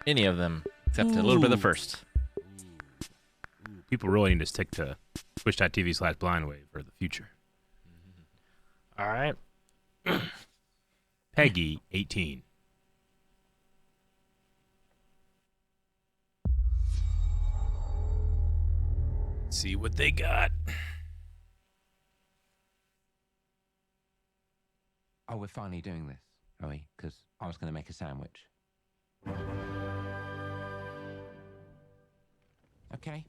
Any of them, except a little bit of the first. People really need to stick to twitch.tv/blindwave for the future. All right. Peggy, 18. See what they got. Oh, we're finally doing this, are we? Because I was going to make a sandwich. Okay.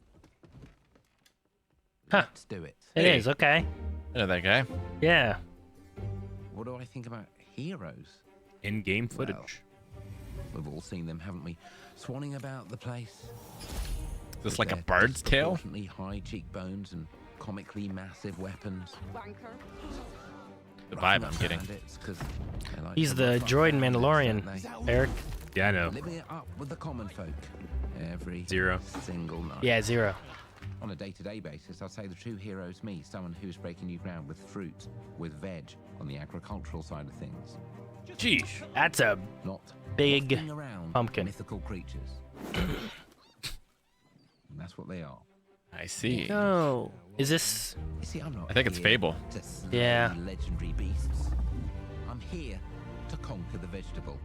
Huh. Let's do it. It is, okay. I know that guy. Yeah. What do I think about heroes? In-game footage. We've all seen them, haven't we? Swanning about the place. Is this With like a their bard's tale? disproportionately high cheekbones and comically massive weapons. The vibe I'm getting. Bandits, 'cause they like He's to the rough up droid bandits, Mandalorian, don't they? Eric. Yeah, I know. Living it up with the common folk every Zero. single night. Yeah, 0. On a day-to-day basis, I'd say the true hero's me, someone who's breaking new ground with fruit, with veg, on the agricultural side of things. Jeez. That's a Not big wafting around pumpkin. mythical creatures. And that's what they are. I see. No. Is this... You see, I'm not I think it's here Fable. to slay Yeah. legendary beasts. I'm here to conquer the vegetable,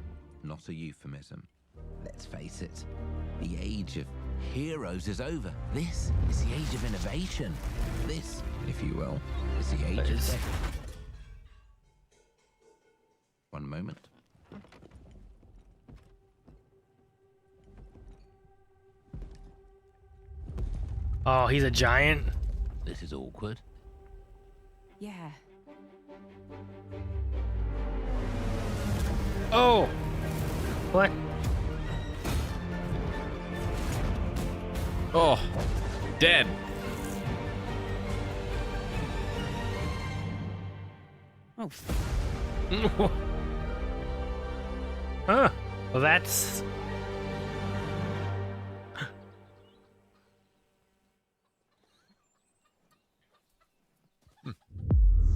not a euphemism. Let's face it, the age of heroes is over. This is the age of innovation. This, if you will, is the age of Is- death. One moment. Oh, he's a giant? This is awkward. Yeah. Oh! What? Oh, dead. Oh, Huh. Well, that's...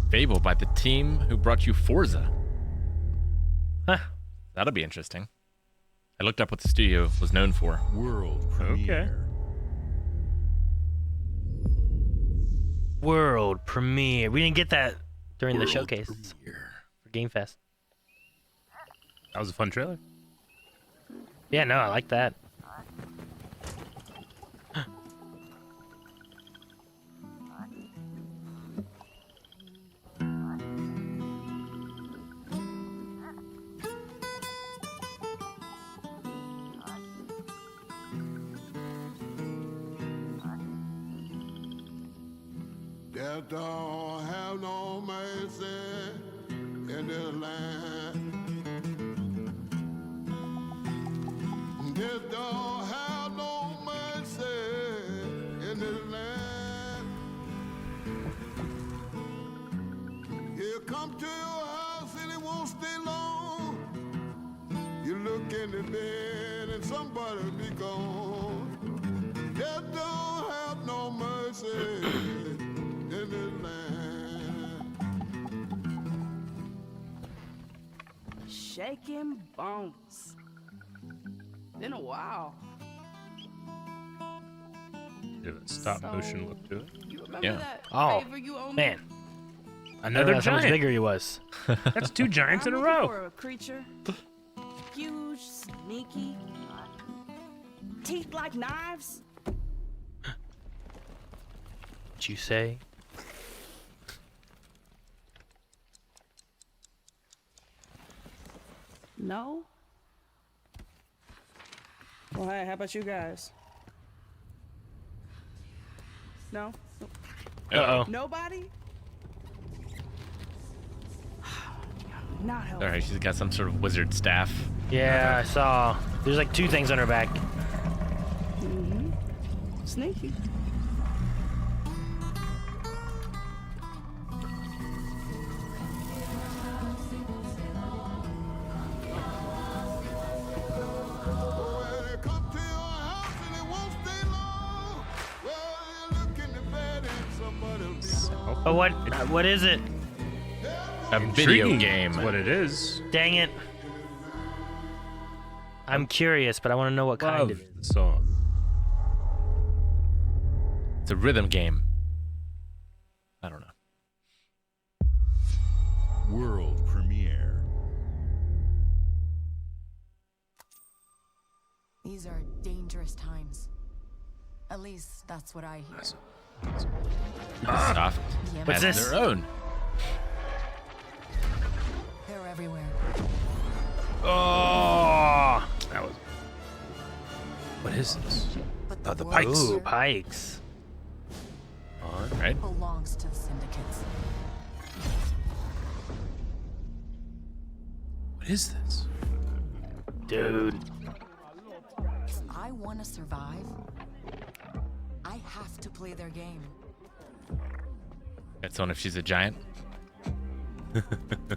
Fable by the team who brought you Forza. Huh. That'll be interesting. I looked up what the studio was known for. World premiere. World premiere. We didn't get that during the World showcase premiere. for Game Fest. That was a fun trailer. Yeah, no, I like that. Death don't have no mercy in this land. Death don't have no mercy in this land. He'll come to your house and it won't stay long. You look in the bed and somebody be gone. Death don't have no mercy in this land. shaking bones. Been a while. Bit of a stop motion look to it. You remember Yeah. that Oh, favor you owe me? Man, I Another didn't realize how much giant. bigger he was. That's two giants I'm in a looking row. for a creature. Huge, sneaky, teeth like knives. What'd you say? No? Well, hey, how about you guys? No? Uh-oh. Nobody? Not helpful. All right, she's got some sort of wizard staff. Yeah, I saw. There's like two things on her back. Mm-hmm. Sneaky. Well, they come to your house and it won't stay long. Well, you look in the bed and somebody'll be gone. Oh, what is it? A video Intriguing game. is what it is. Dang it. I'm curious, but I want to know what kind Love of it the is. song. It's a rhythm game. I don't know. World premiere. These are dangerous times. At least that's what I hear. Ubisoft What's has this? their own. They're everywhere. Oh! That was. What is this? But Oh, the world pikes. Ooh, here pikes. On, right? belongs to the syndicates. What is this? Dude. If I want to survive, I have to play their game. That's on if she's a giant.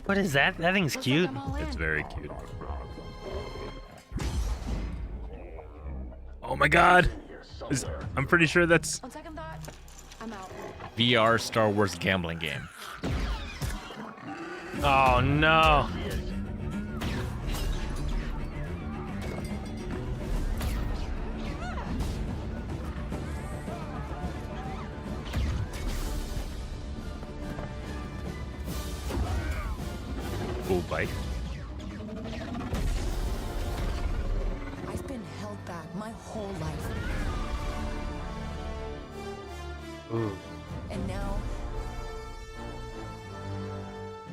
What is that? That thing's Looks like cute. I'm all It's in. very cute. Oh my god! I'm pretty sure that's. On second thought, I'm out. VR Star Wars gambling game. Oh no. Cool bike. I've been held back my whole life. Ooh. And now,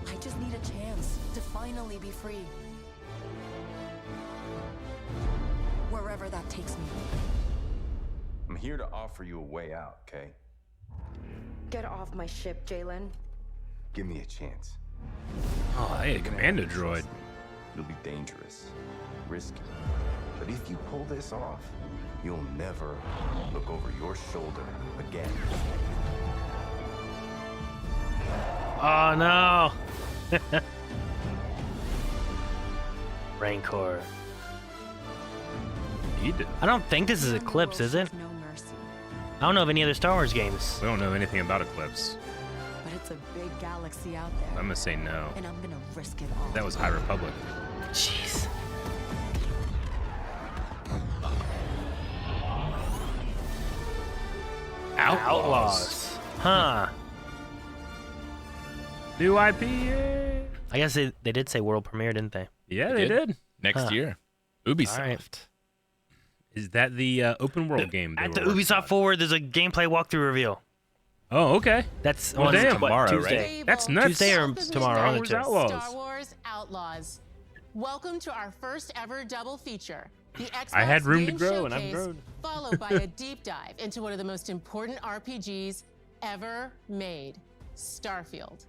I just need a chance to finally be free. Wherever that takes me. I'm here to offer you a way out, okay? Get off my ship, Jalen. Give me a chance. Oh, hey, a commando You're gonna droid. trust me. It'll be dangerous, risky. But if you pull this off, you'll never look over your shoulder again. Oh no. Rancor. He did. I don't think this is Eclipse, is it? No mercy. I don't know of any other Star Wars games. We don't know anything about Eclipse. But it's a big galaxy out there. I'm gonna say no. And I'm gonna risk it all. That was High Republic. Jeez. Outlaws. Huh. New IP. Yeah, I guess they did say world premiere, didn't they? yeah They they did. did. Next Huh. year. Ubisoft. Alright. Is that the open world game? they At were the working Ubisoft on? Forward, there's a gameplay walktomorrow reveal. Oh, okay. That's Well, on damn. what, Tomorrow, right? Tuesday. That's nuts. Tuesday or tomorrow, one of the Wars two. Outlaws. Star Wars Outlaws. Welcome to our first ever double feature. The Xbox I had room to Game grow, and I've Showcase, grown. followed by a deep dive into one of the most important RPGs ever made, Starfield.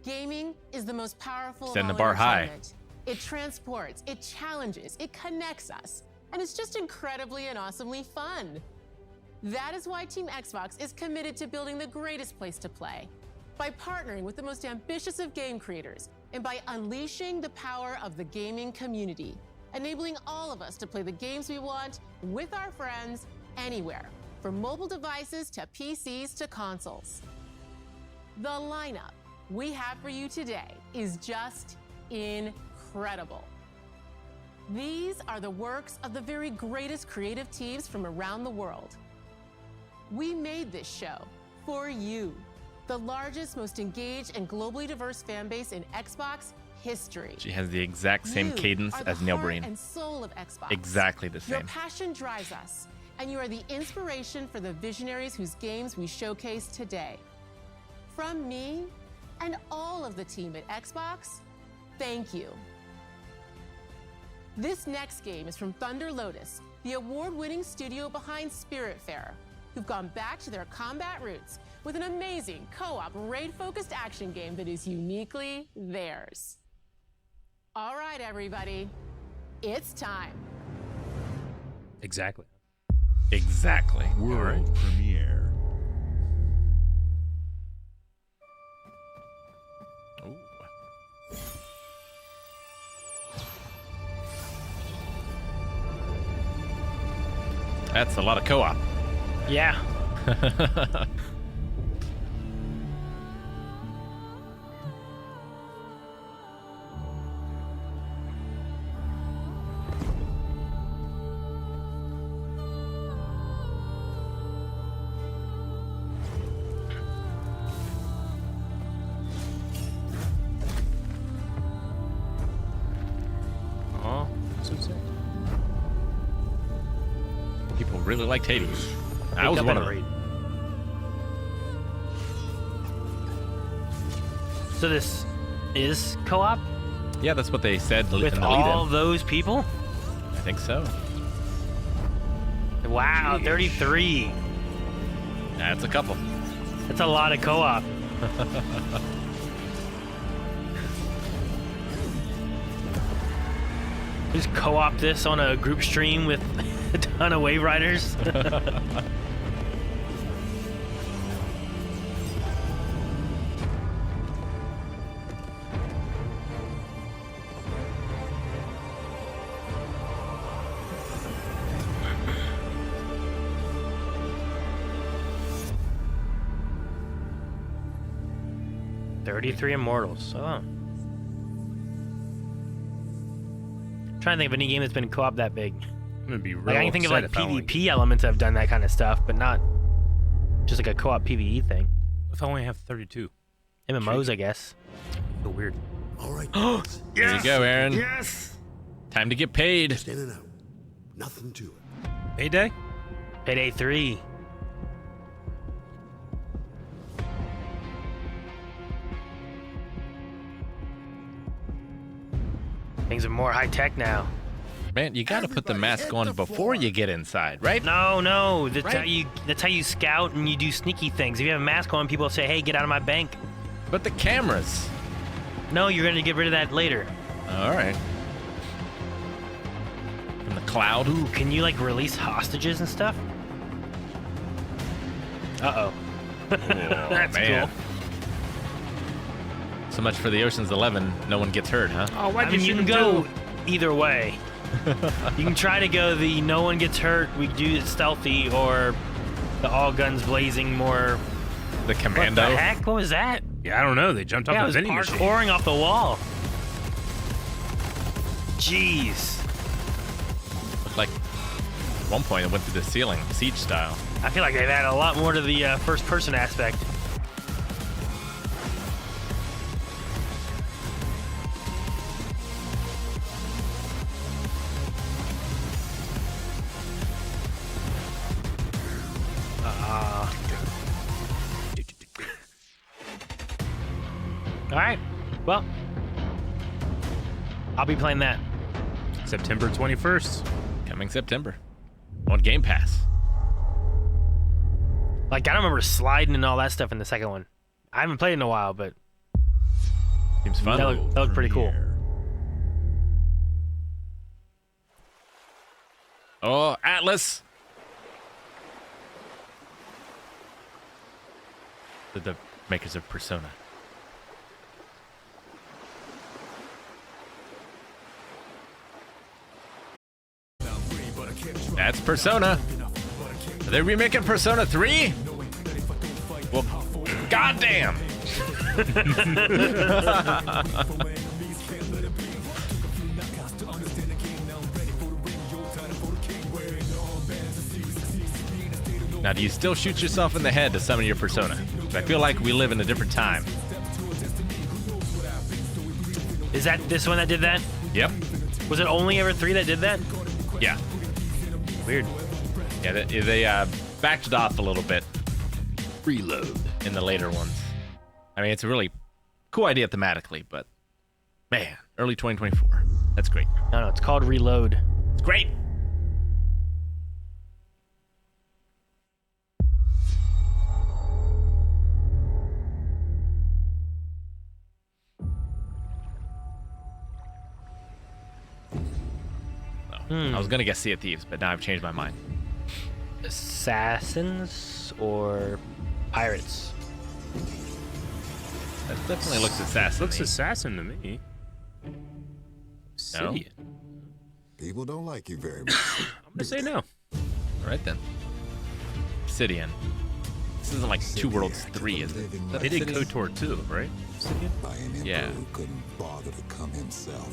Gaming is the most powerful Setting of the all bar high. entertainment. It transports, it challenges, it connects us, and it's just incredibly and awesomely fun. That is why Team Xbox is committed to building the greatest place to play. By partnering with the most ambitious of game creators, and by unleashing the power of the gaming community, enabling all of us to play the games we want with our friends anywhere, from mobile devices to PCs to consoles. The lineup we have for you today is just incredible. These are the works of the very greatest creative teams from around the world. We made this show for you, the largest, most engaged, and globally diverse fan base in Xbox history. She has the exact same You cadence are the as Neil heart Breen. and soul of Xbox. Exactly the Your same. passion drives us, and you are the inspiration for the visionaries whose games we showcase today. From me and all of the team at Xbox, thank you. This next game is from Thunder Lotus, the award-winning studio behind Spiritfarer, who've gone back to their combat roots with an amazing co-op raid-focused action game that is uniquely theirs. All right, everybody, it's time. Exactly. Exactly. World premiere. Ooh. That's a lot of co-op. Yeah. People really liked Hades. I Pick was up one and of them. read. So this is co-op Yeah, that's what they said in with the all lead-in. those people? I think so. Wow, 33. That's a couple. That's a lot of co-op. Just co-op this on a group stream with a ton of Wave Riders. "33 Immortals." Oh. Trying to think of any game that's been co-op that big. I'm gonna be real Like I can think of like upset if I only- PvP elements that have done that kind of stuff, but not just like a co-op PvE thing. If I only have 32. MMOs, I guess. I feel weird. All right. There you go, Aaron. Yes. Time to get paid. Just in and out. Nothing to it. Payday? Payday 3. Things are more high tech now. Man, you gotta put the mask on before you get inside, right? No, that's Right. That's how you scout and you do sneaky things. If you have a mask on, people say, "Hey, get out of my bank." But the cameras. No, you're gonna get rid of that later. All right. From the cloud. Ooh, can you like release hostages and stuff? Uh-oh. That's man. cool. So much for the Ocean's 11. No one gets hurt, huh? Oh, I mean, you can go either way. You can try to go the no one gets hurt, we do it stealthy, or the all guns blazing more. The commando. What the heck? What was that? Yeah, I don't know. They jumped off Yeah, it the was vending machine. parkouring off the wall. Jeez. Looked like at one point it went through the ceiling, siege style. I feel like they've added a lot more to the first-person aspect. All right. Well, I'll be playing that. September 21st. Coming September. On Game Pass. Like, I don't remember sliding and all that stuff in the second one. I haven't played in a while, but Seems fun. that looked pretty cool. Oh, Atlas. The makers of Persona. That's Persona. Are they remaking Persona 3? Well, goddamn. Now, do you still shoot yourself in the head to summon your Persona? I feel like we live in a different time. Is that this one that did that? Yep. Was it only ever 3 that did that? Yeah. Weird. Yeah, they backed it off a little bit. Reload in the later ones. I mean, it's a really cool idea thematically, but man, early 2024. That's great. No, it's called Reload. It's great. I was gonna guess Sea of Thieves, but now I've changed my mind. Assassins or pirates? That definitely looks assassin. Looks assassin to me. No? Obsidian. People don't like you very much. I'm gonna say no. All right then. Obsidian. This isn't like Two Worlds 3, is it? Is that They did Obsidian? KOTOR 2, right? Obsidian? By an emperor Yeah. who couldn't bother to come himself.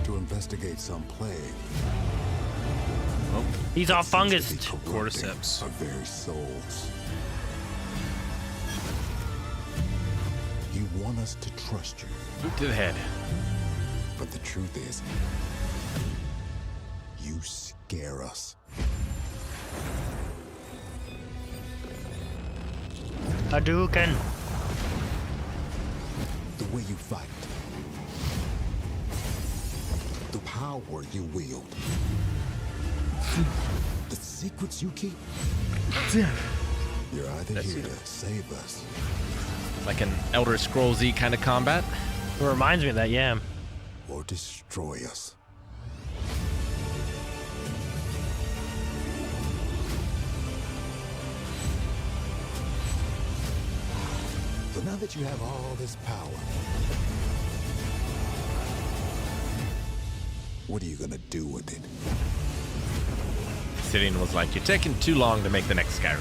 To investigate some plague. He's all fungus. Cordyceps. Our very souls. You want us to trust you. Boot to the head. But the truth is, you scare us. Hadouken. The way you fight. The power you wield. The secrets you keep. You're either here to save us. Like an Elder Scrolls-y kind of combat. It reminds me of that, yeah. Or destroy us. So now that you have all this power, what are you gonna do with it? Obsidian was like, you're taking too long to make the next Skyrim.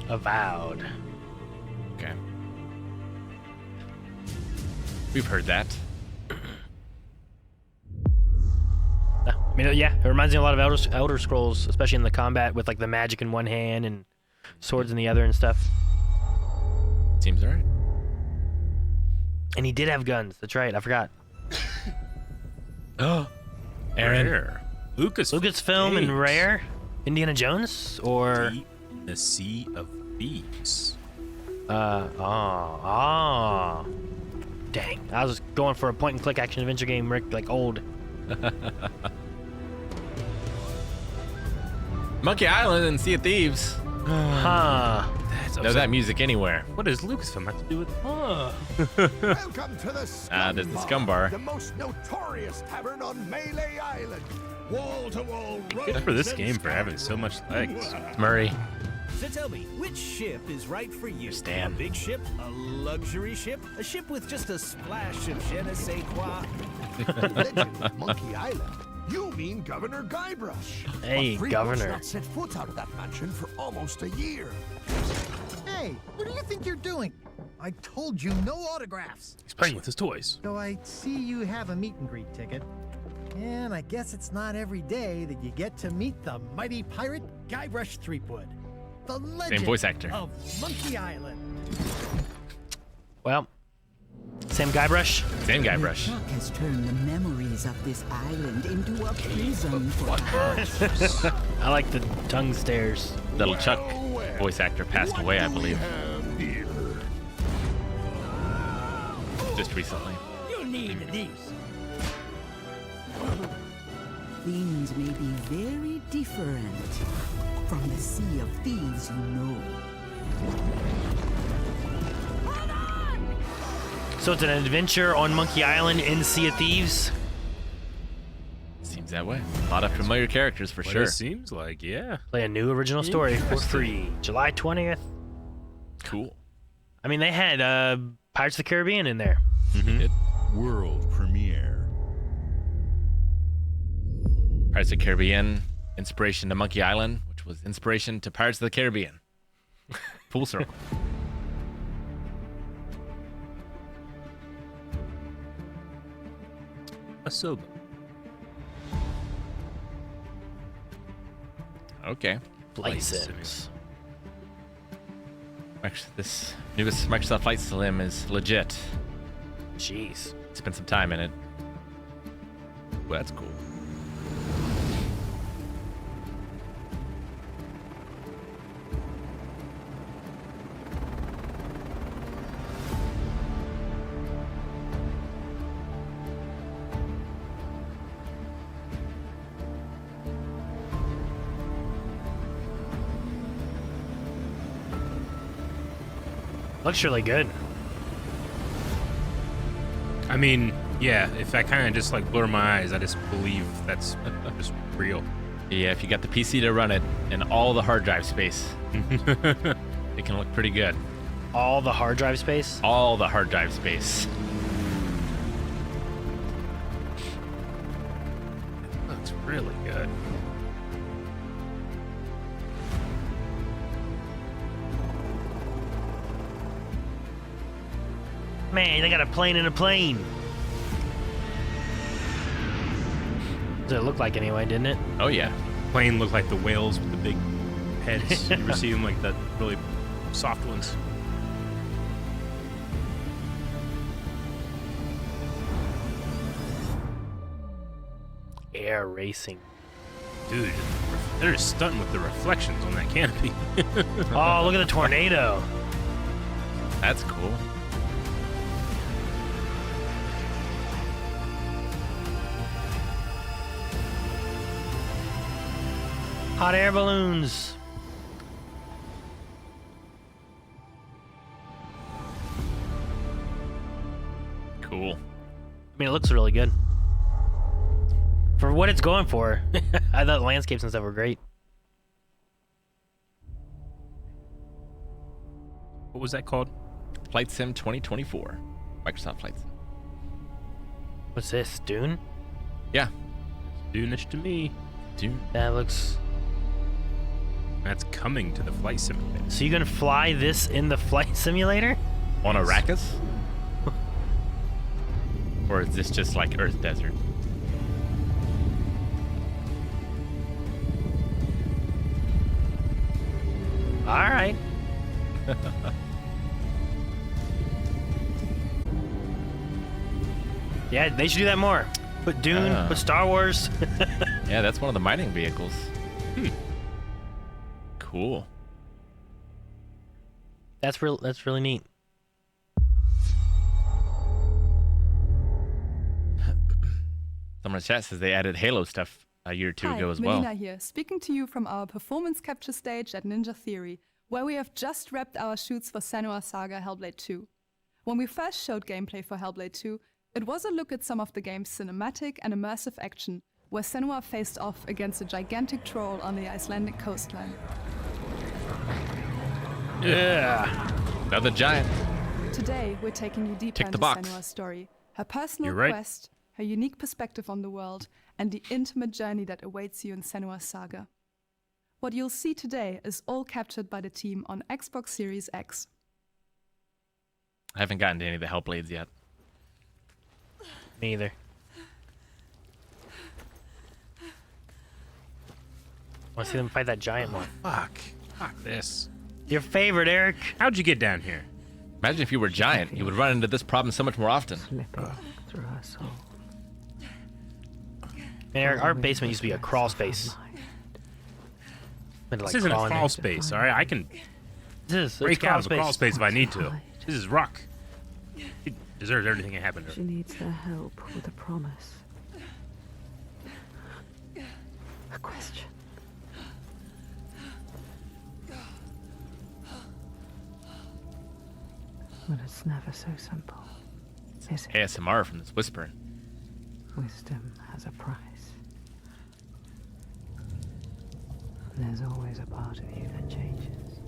Avowed. Okay. We've heard that. I mean, yeah, it reminds me a lot of Elder Scrolls, especially in the combat with like the magic in one hand and swords in the other and stuff. Seems alright. And he did have guns. That's right. I forgot. Oh, Aaron. Rare. Lucasfilm and Rare. Indiana Jones or The Sea of Thieves. Dang. I was going for a point and click action adventure game, Rick, like old. Monkey Island and Sea of Thieves. Huh. Know that music anywhere. What does Lucasfilm have to do with? Welcome to the Scum There's the Scum Bar. the most notorious tavern on Melee Island. Wall-to-wall Good for this game for having so much legs. Murray. So tell me, which ship is right for you? Stan. A big ship? A luxury ship? A ship with just a splash of je ne sais quoi? Legend of Monkey Island. You mean Governor Guybrush. Hey, But Freeport's Governor. not set foot out of that mansion for almost a year. Hey, what do you think you're doing? I told you no autographs. He's playing with his toys. So I see you have a meet and greet ticket. And I guess it's not every day that you get to meet the mighty pirate Guybrush Threepwood. The legend voice actor. of Monkey Island. Well, same Guybrush. Same Guybrush. Chuck has turned the memories of this island into a prison for us. I like the tongue stares. Little Chuck voice actor passed away, I believe. Just recently. You need these. Things may be very different from the Sea of Thieves you know. So it's an adventure on Monkey Island in Sea of Thieves. Seems that way. A lot of familiar characters for What sure. it seems like, yeah. Play a new original story for free. July 20th. Cool. I mean, they had Pirates of the Caribbean in there. World premiere. Pirates of the Caribbean, inspiration to Monkey Island, which was inspiration to Pirates of the Caribbean. Full circle. Asobo. Okay. Flight Sims. This newest Microsoft Flight Sim is legit. Jeez. Spent some time in it. Well, that's cool. Looks really good. I mean, yeah, if I kind of just like blur my eyes, I just believe that's just real. Yeah, if you got the PC to run it and all the hard drive space, it can look pretty good. All the hard drive space? All the hard drive space. Looks really good. Man, they got a plane in a plane. What did it look like anyway, didn't it? Oh, yeah. plane look like the whales with the big heads. You ever see them like that really soft ones? Air racing. Dude, they're just stunting with the reflections on that canopy. Oh, look at the tornado. That's cool. Hot air balloons. Cool. I mean, it looks really good. For what it's going for. I thought the landscapes and stuff were great. What was that called? Flight Sim 2024. Microsoft Flight Sim. What's this, Dune? Yeah. Dune-ish to me. Dune. That looks... That's coming to the flight simulator. So you gonna fly this in the flight simulator? On Arrakis? Or is this just like Earth Desert? All right. Yeah, they should do that more. Put Dune, put Star Wars. Yeah, that's one of the mining vehicles. Cool. That's really neat. Someone in chat says they added Halo stuff a year or two ago as well. Melina here, speaking to you from our performance capture stage at Ninja Theory, where we have just wrapped our shoots for Senua's Saga Hellblade 2. When we first showed gameplay for Hellblade 2, it was a look at some of the game's cinematic and immersive action, where Senua faced off against a gigantic troll on the Icelandic coastline. Yeah. Another giant. Today, we're taking you deeper into Senua's story, her personal quest, her unique perspective on the world, and the intimate journey that awaits you in Senua's Saga. What you'll see today is all captured by the team on Xbox Series X. I haven't gotten to any of the Hellblades yet. Me either. Want to see them fight that giant one? Fuck this. Your favorite, Eric. How'd you get down here? Imagine if you were giant, you would run into this problem so much more often. Through her soul. Man, Eric, our basement used to be a crawl space. This isn't a crawl space, all right? I can break out of a crawl space if I need to. This is rock. It deserves everything that happened to her. She needs their help with a promise. A question. But it's never so simple. It's ASMR from this whispering. Wisdom has a price. And there's always a part of you that changes.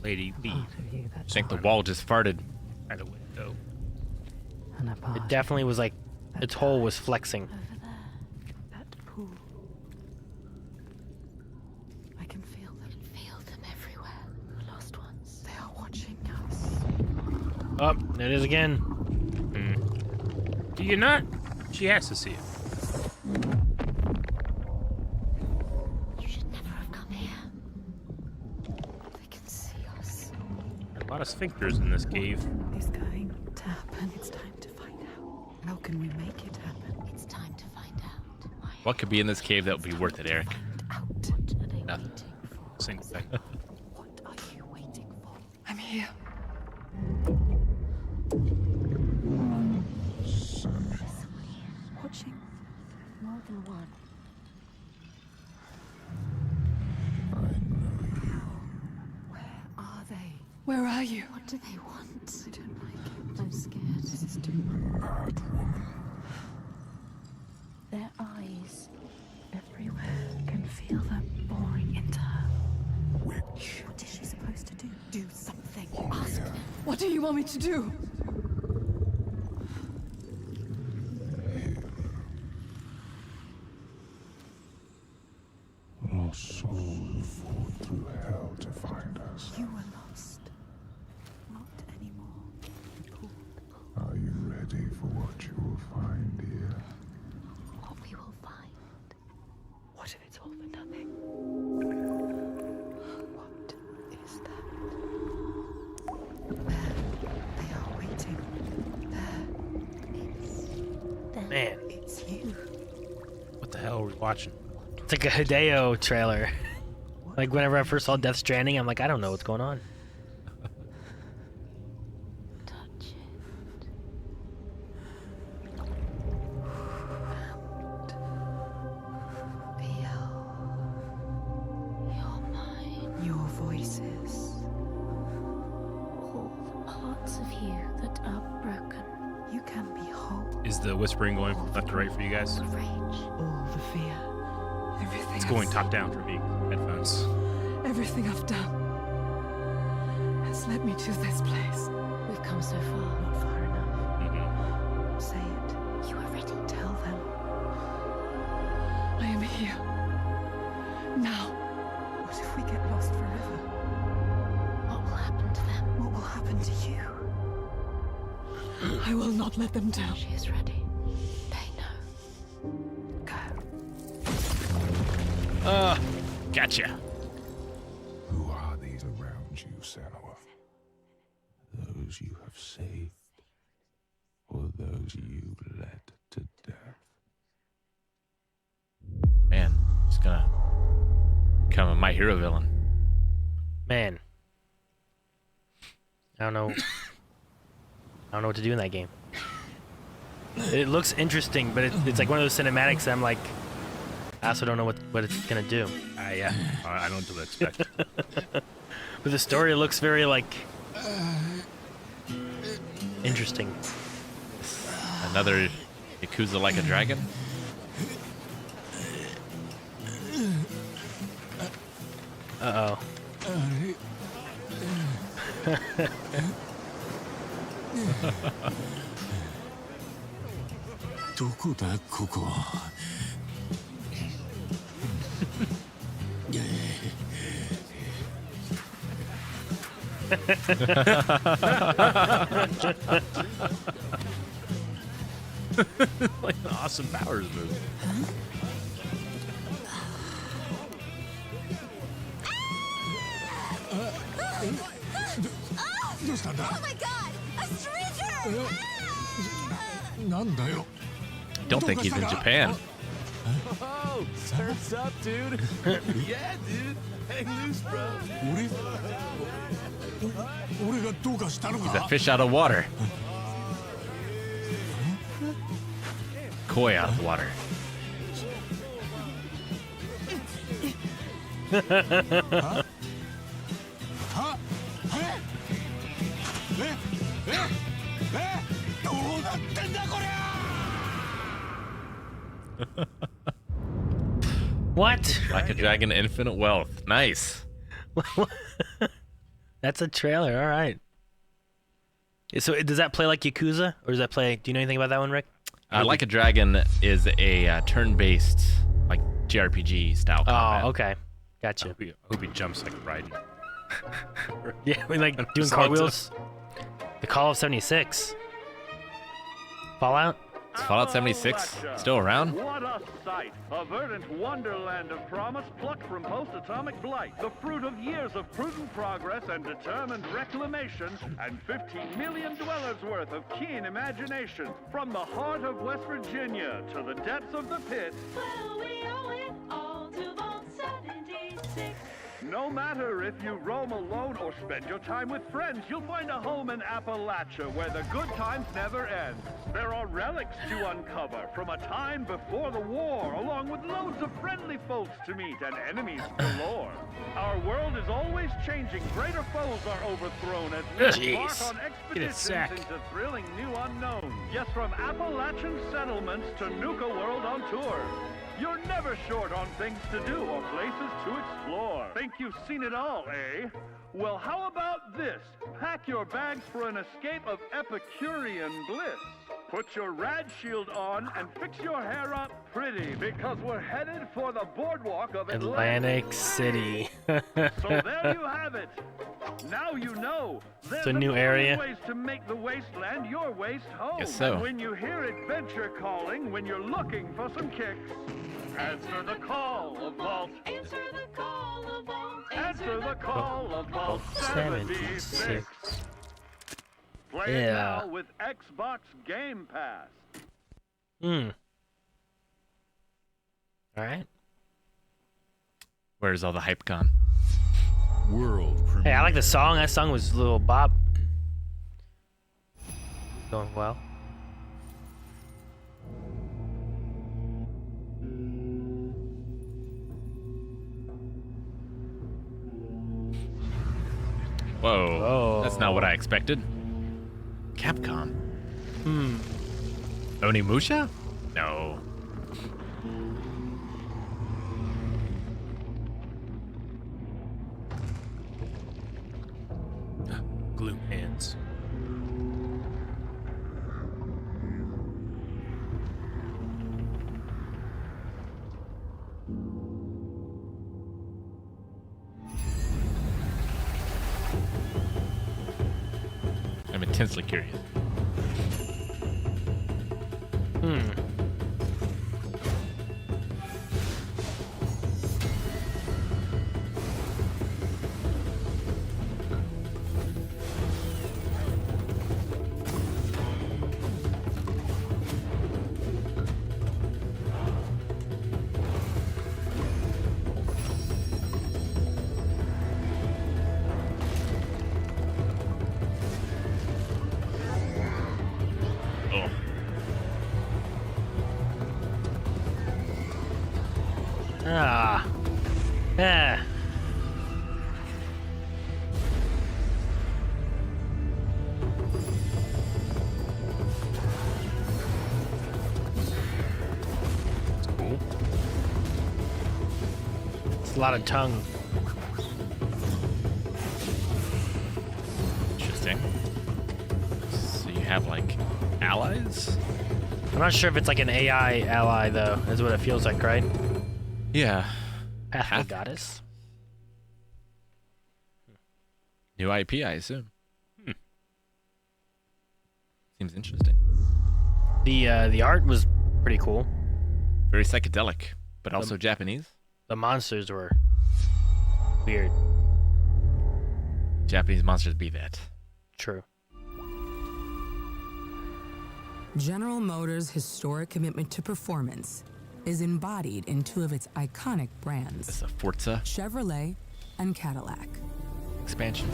Lady, leave. I think the wall just farted. By the window. And a part It definitely was like its hole was flexing. that pool. I can feel them. Feel them everywhere. The lost ones. They are watching us. Oh, there it is again. Do you not? She has to see it. You should never have come here. They can see us. There are a lot of sphincters in this cave. It's going to happen. It's time to find out. How can we make it happen? It's time to find out. What could be in this cave that would be worth it, Eric? Nothing. Single thing. What are you waiting for? I'm here. Watching. More than one. Where are they? Where are you? What do they want? I don't like it. I'm scared. This is too much. Their eyes everywhere. I can feel them boring into her. Witch. What is she supposed to do? Do something. Ask them. What do you want me to do? Lost souls fought through hell to find us. You were lost. Not anymore. Are you ready for what you will find here? What we will find hell are we watching? It's like a Hideo trailer. Like whenever I first saw Death Stranding, I'm like, I don't know what's going on. Your voices. All the parts of you that are broken. You can be whole. Is the whispering going from left to right for you guys? All the fear. Everything. It's going top down for me. Headphones. Everything I've done has led me to this place. We've come so far, not far enough. Say it. You are ready. Tell them. I am here. Now. What if we get lost forever? What will happen to them? What will happen to you? I will not let them down. She is ready. They know. Go. Gotcha. Who are these around you, Sanua? Those you have saved, or those you led to death? Man, he's gonna become a My Hero villain. Man. I don't know. I don't know what to do in that game. It looks interesting, but it's like one of those cinematics that I'm like, I also don't know what it's gonna do. Yeah, I don't know what to expect. But the story looks very like interesting. Another Yakuza Like a Dragon. Uh-oh. Like an Austin Powers movie. Oh my god! A stranger! Don't think he's in Japan. Oh, surf's up, dude. Yeah, dude. Hang loose, bro. He's a fish out of water. Koi out of water. What? Like a Dragon, Infinite Wealth. Nice. That's a trailer. All right. So does that play like Yakuza, or does that play? Do you know anything about that one, Rick? Like a Dragon is a turn-based, like JRPG style combat. Oh, okay. Gotcha. I hope he jumps like Raiden. Yeah, I mean, like doing cartwheels. The Call of 76. Fallout? Is Fallout 76 still around? What a sight! A verdant wonderland of promise plucked from post-atomic blight. The fruit of years of prudent progress and determined reclamation, and 15 million dwellers worth of keen imagination. From the heart of West Virginia to the depths of the pit. Well, we owe it all to Vault 76. No matter if you roam alone or spend your time with friends, you'll find a home in Appalachia where the good times never end. There are relics to uncover from a time before the war, along with loads of friendly folks to meet and enemies galore. Our world is always changing. Greater foes are overthrown as we embark on expeditions into thrilling new unknowns. Yes, from Appalachian settlements to Nuka World on tour. You're never short on things to do or places to explore. Think you've seen it all, eh? Well, how about this? Pack your bags for an escape of Epicurean bliss. Put your rad shield on and fix your hair up pretty, because we're headed for the boardwalk of Atlantic City. So there you have it. Now you know. It's a new area. Ways to make the wasteland your waste home. Guess so. And when you hear adventure calling, when you're looking for some kicks, answer the call of Vault. Answer the call of Vault. Answer the call of Vault 76. Play it Yeah. now with Xbox Game Pass. All right. Where's all the hype gone? World premiere. Hey, I like the song. That song was a little bop. Going well. Whoa. That's not what I expected. Capcom. Onimusha? No. Gloom hands. I'm intensely curious. Ah. Yeah. Cool. It's a lot of tongue. Interesting. So you have like allies? I'm not sure if it's like an AI ally though. Is what it feels like, right? Yeah. Path of the Goddess. New IP, I assume. Seems interesting. The art was pretty cool. Very psychedelic, but also Japanese. The monsters were weird. Japanese monsters be that. True. General Motors' historic commitment to performance is embodied in two of its iconic brands. It's a Forza Chevrolet and Cadillac. expansion.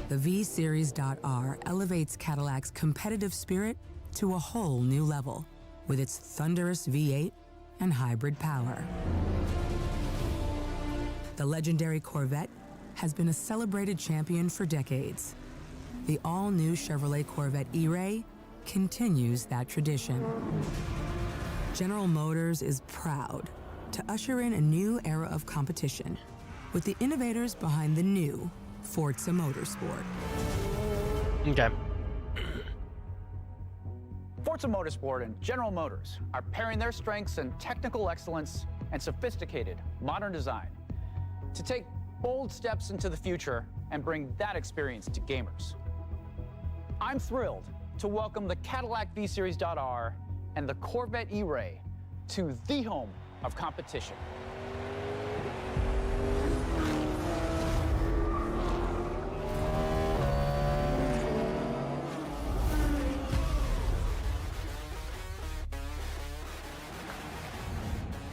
The V-Series.R elevates Cadillac's competitive spirit to a whole new level with its thunderous V8 and hybrid power. The legendary Corvette has been a celebrated champion for decades. The all-new Chevrolet Corvette E-Ray continues that tradition. General Motors is proud to usher in a new era of competition with the innovators behind the new Forza Motorsport. Okay. Forza Motorsport and General Motors are pairing their strengths in technical excellence and sophisticated modern design to take bold steps into the future and bring that experience to gamers. I'm thrilled to welcome the Cadillac V-Series.R and the Corvette E-Ray to the home of competition.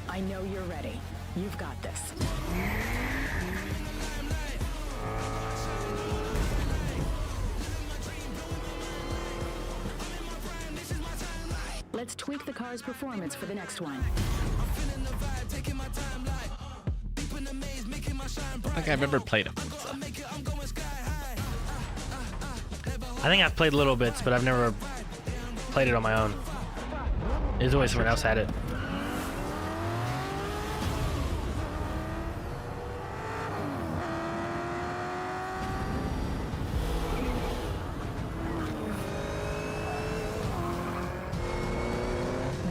I know you're ready. You've got this. Let's tweak the car's performance for the next one. I don't think I've ever played a Forza. I think I've played little bits, but I've never played it on my own. There's always someone else had it.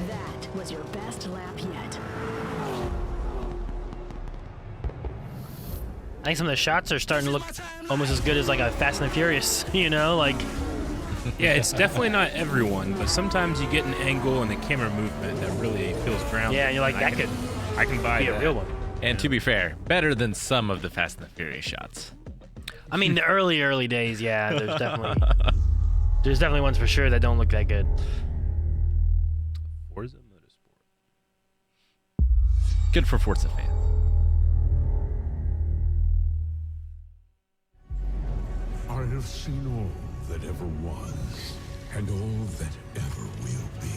That was your best lap yet. I think some of the shots are starting to look almost as good as like a Fast and the Furious, you know, like. Yeah, it's definitely not everyone, but sometimes you get an angle and the camera movement that really feels grounded. Yeah, and you're like, I can buy be that. a real one. And to be fair, better than some of the Fast and the Furious shots. I mean, the early days, yeah, there's definitely ones for sure that don't look that good. Forza Motorsport. good for Forza fans. I have seen all that ever was, and all that ever will be.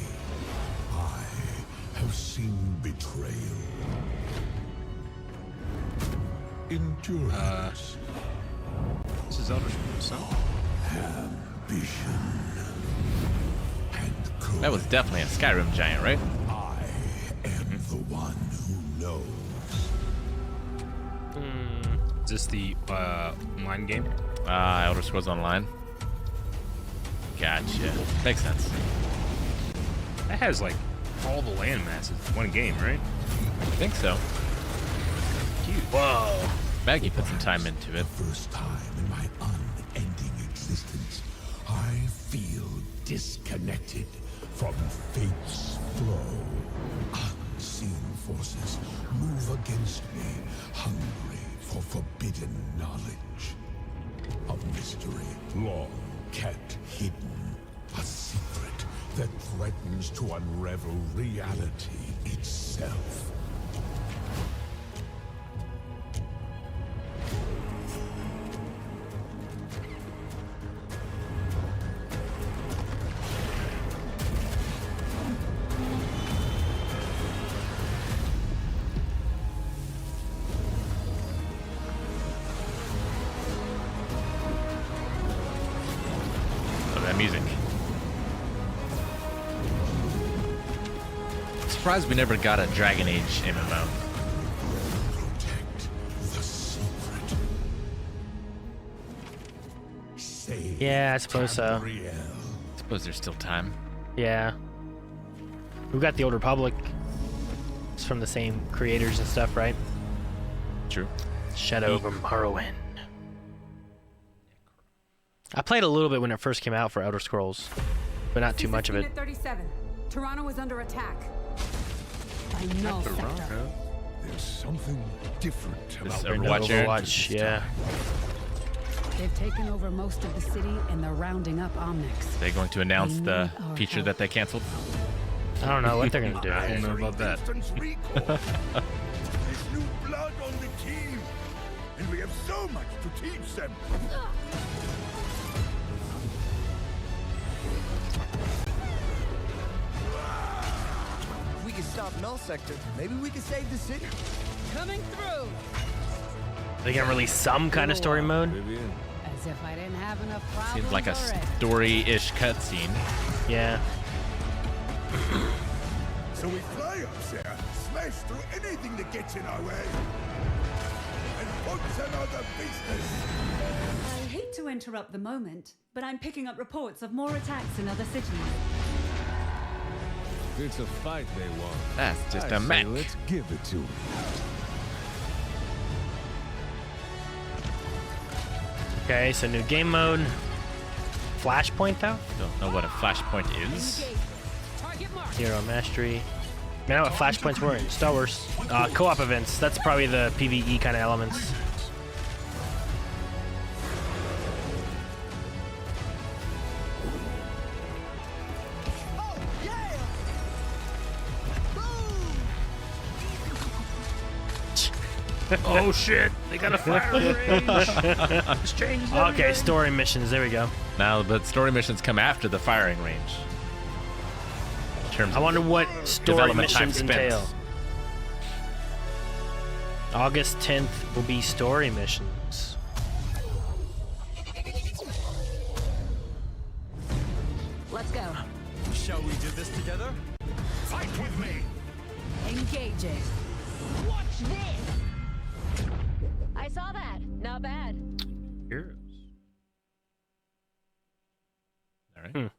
I have seen betrayal, endurance. This is Elder Scrolls, ambition, and courage. That was definitely a Skyrim giant, right? I am the one who knows. Is this the online game? Elder Scrolls Online. Gotcha. Makes sense. That has like all the land masses in one game, right? I think so. Cute. Whoa. Maggie put some time into it. First time in my unending existence, I feel disconnected from fate's flow. Unseen forces move against me, hungry for forbidden knowledge. A mystery long kept hidden, a secret that threatens to unravel reality itself. Music. Surprised we never got a Dragon Age MMO. Protect the secret. Save Yeah, I suppose so. Tamriel. I suppose there's still time. Yeah. We got the Old Republic. It's from the same creators and stuff, right? True. Shadow of Morrowind. I played a little bit when it first came out for Elder Scrolls, but not too much of it. 37. Toronto is under attack. By null sector. There's something different This about Overwatch, yeah. They've taken over most of the city and they're rounding up Omnics. They're going to announce They the need our feature help. that they canceled. I don't know what they're gonna do. I don't know about that. There's new blood on the team, and we have so much to teach them. We can stop Null Sector. Maybe we can save the city. Coming through. They gonna release some kind of story mode? As if I didn't have enough problems Seems like a already. story-ish cutscene. Yeah. So we fly up there, smash through anything that gets in our way, and put them out of business. I hate to interrupt the moment, but I'm picking up reports of more attacks in other cities. It's a fight they want. That's just I a say mech. Let's give it to them. Okay, so new game mode. Flashpoint though? Don't know what a flashpoint is. Hero mastery. I know what flashpoints were in Star Wars. Co-op events. That's probably the PvE kind of elements. Oh shit! They got a fire range. Just changed Okay, everything. story missions. There we go. Now, but story missions come after the firing range. In terms I of wonder what story development time missions spent. entail. August 10th will be story missions. Let's go. Shall we do this together? Fight with me. Engaging. Watch this! I saw that. Not bad. Heroes. All right.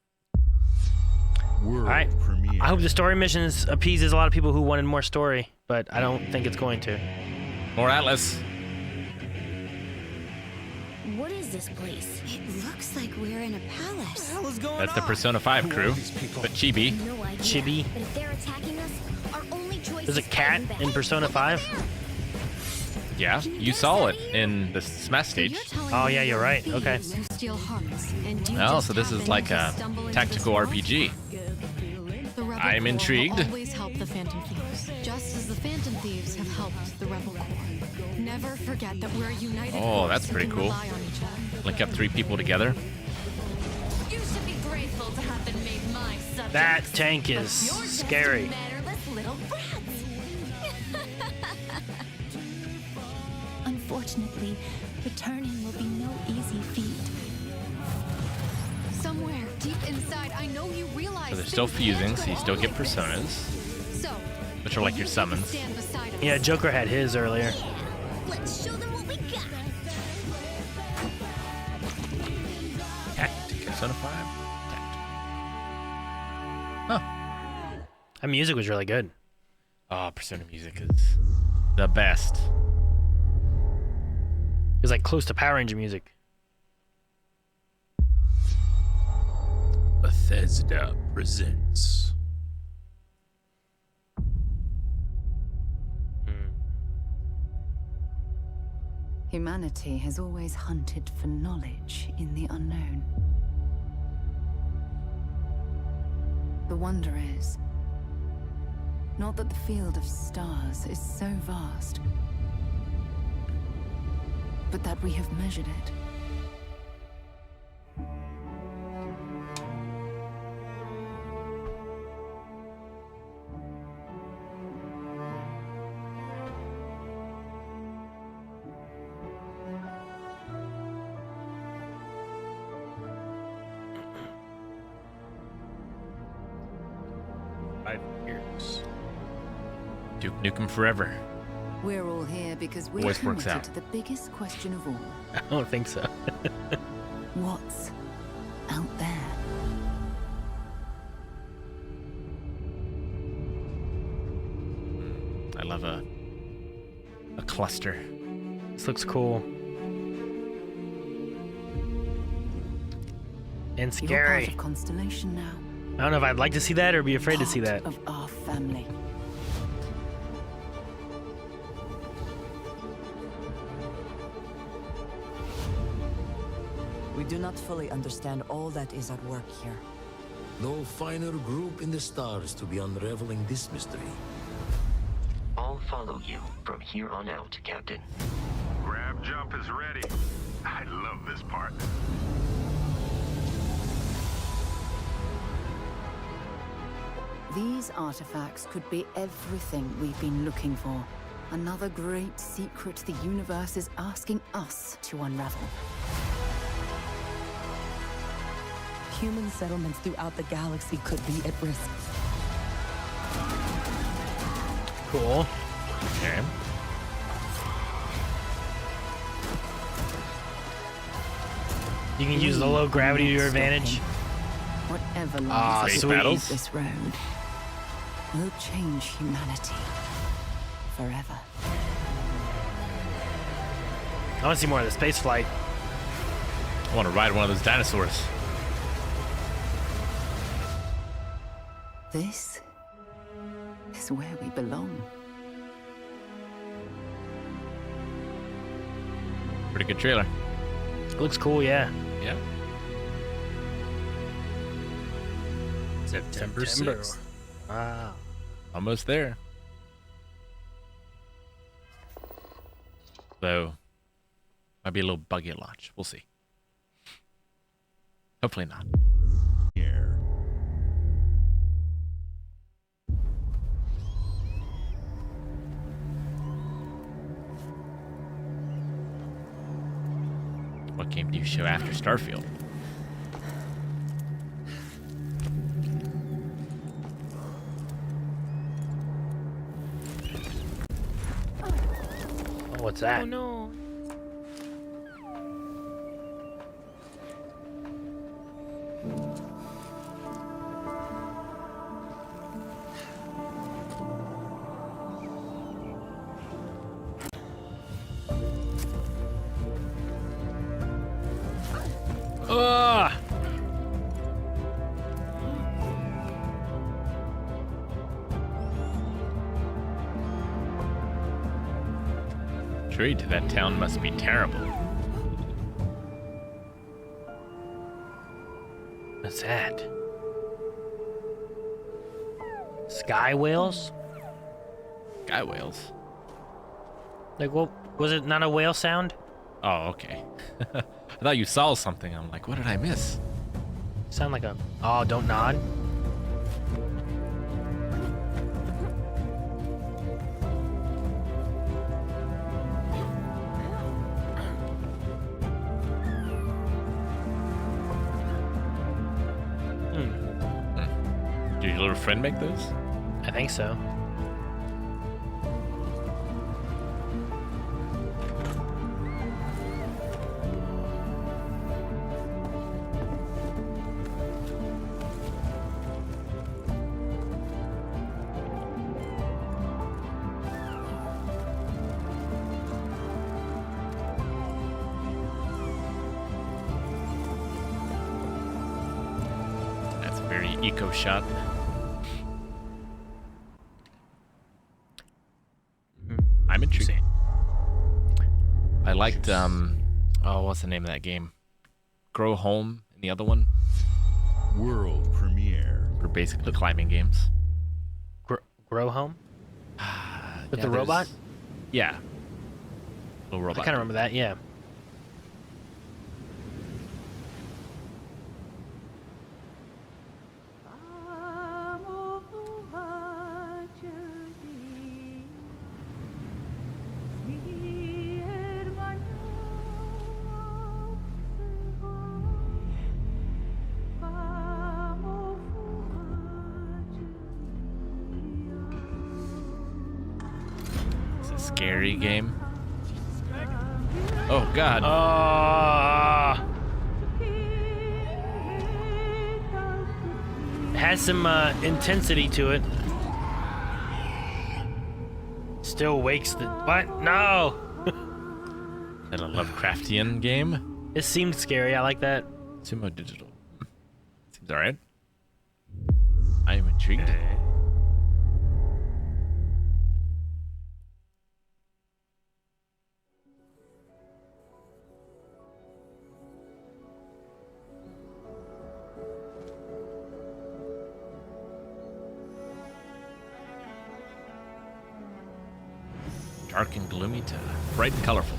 World All right. premiere. I hope the story missions appeases a lot of people who wanted more story, but I don't think it's going to. More Atlas. What is this place? It looks like we're in a palace. What the hell is going That's the on? Persona 5 crew. But Chibi. No idea. Chibi. But if they're attacking us, our only choice There's a is cat fighting back. in Persona 5. Yeah, you saw it in the Smash stage. Oh yeah, you're right. Okay. Who steal hearts and do Oh, so this is like a tactical RPG. I'm intrigued. Always help the Phantom Thieves, just as the Phantom Thieves have helped the Rebel Corps. Never forget that we're a united Oh, force that's who pretty can cool. rely on each other. Link up 3 people together. You should be grateful to have been made my subject. That tank is scary. Mannerless little brats. Unfortunately, returning will be no easy feat. Somewhere deep inside, I know you realize. So they're still things fusing, can't so go you still on get like this. personas, So, which are like your you can summons. stand beside us. Yeah, Joker had his earlier. Let's show them what we got. Tactic. Persona 5. That music was really good. Oh, Persona music is the best. It was like close to Power Ranger music. Bethesda presents. Humanity has always hunted for knowledge in the unknown. The wonder is, not that the field of stars is so vast, but that we have measured it. Duke Nukem Forever. We're all here because we're Always works committed out. to the biggest question of all. I don't think so. What's out there? I love a cluster. This looks cool. And You're part scary. of Constellation now. I don't know if I'd like to see that or be afraid to see that. Of our family. We do not fully understand all that is at work here. No finer group in the stars to be unraveling this mystery. I'll follow you from here on out, Captain. Grab jump is ready. I love this part. These artifacts could be everything we've been looking for. Another great secret the universe is asking us to unravel. Human settlements throughout the galaxy could be at risk. Cool. Okay. You can use the low gravity to your advantage. Whatever Ah, lies sweet. along this road will change humanity forever. I want to see more of the space flight. I want to ride one of those dinosaurs. This is where we belong. Pretty good trailer. Looks cool, yeah. Yeah. September 6th. Wow. Almost there. Though, might be a little buggy at launch. We'll see. Hopefully not. What game do you show after Starfield? Oh, what's that? Oh no. Ah! Trade to that town must be terrible. What's that? Sky whales? Sky whales? Like, what was it? Not a whale sound? Oh, okay. I thought you saw something. I'm like, what did I miss? Sound like a. Oh, don't nod. Did your little friend make those? I think so. That's a very eco shot. I'm intrigued. I liked oh, what's the name of that game? Grow Home and the other one. World premiere. For basically climbing games. Grow Home? With Yeah, the robot? Yeah. Little I robot. kind of remember that, yeah. It's a scary game. Oh God. Has some intensity to it. Still wakes the. What? No! Is that a Lovecraftian game? It seemed scary. I like that. Sumo Digital. Seems alright. I am intrigued. Dark and gloomy to bright and colorful.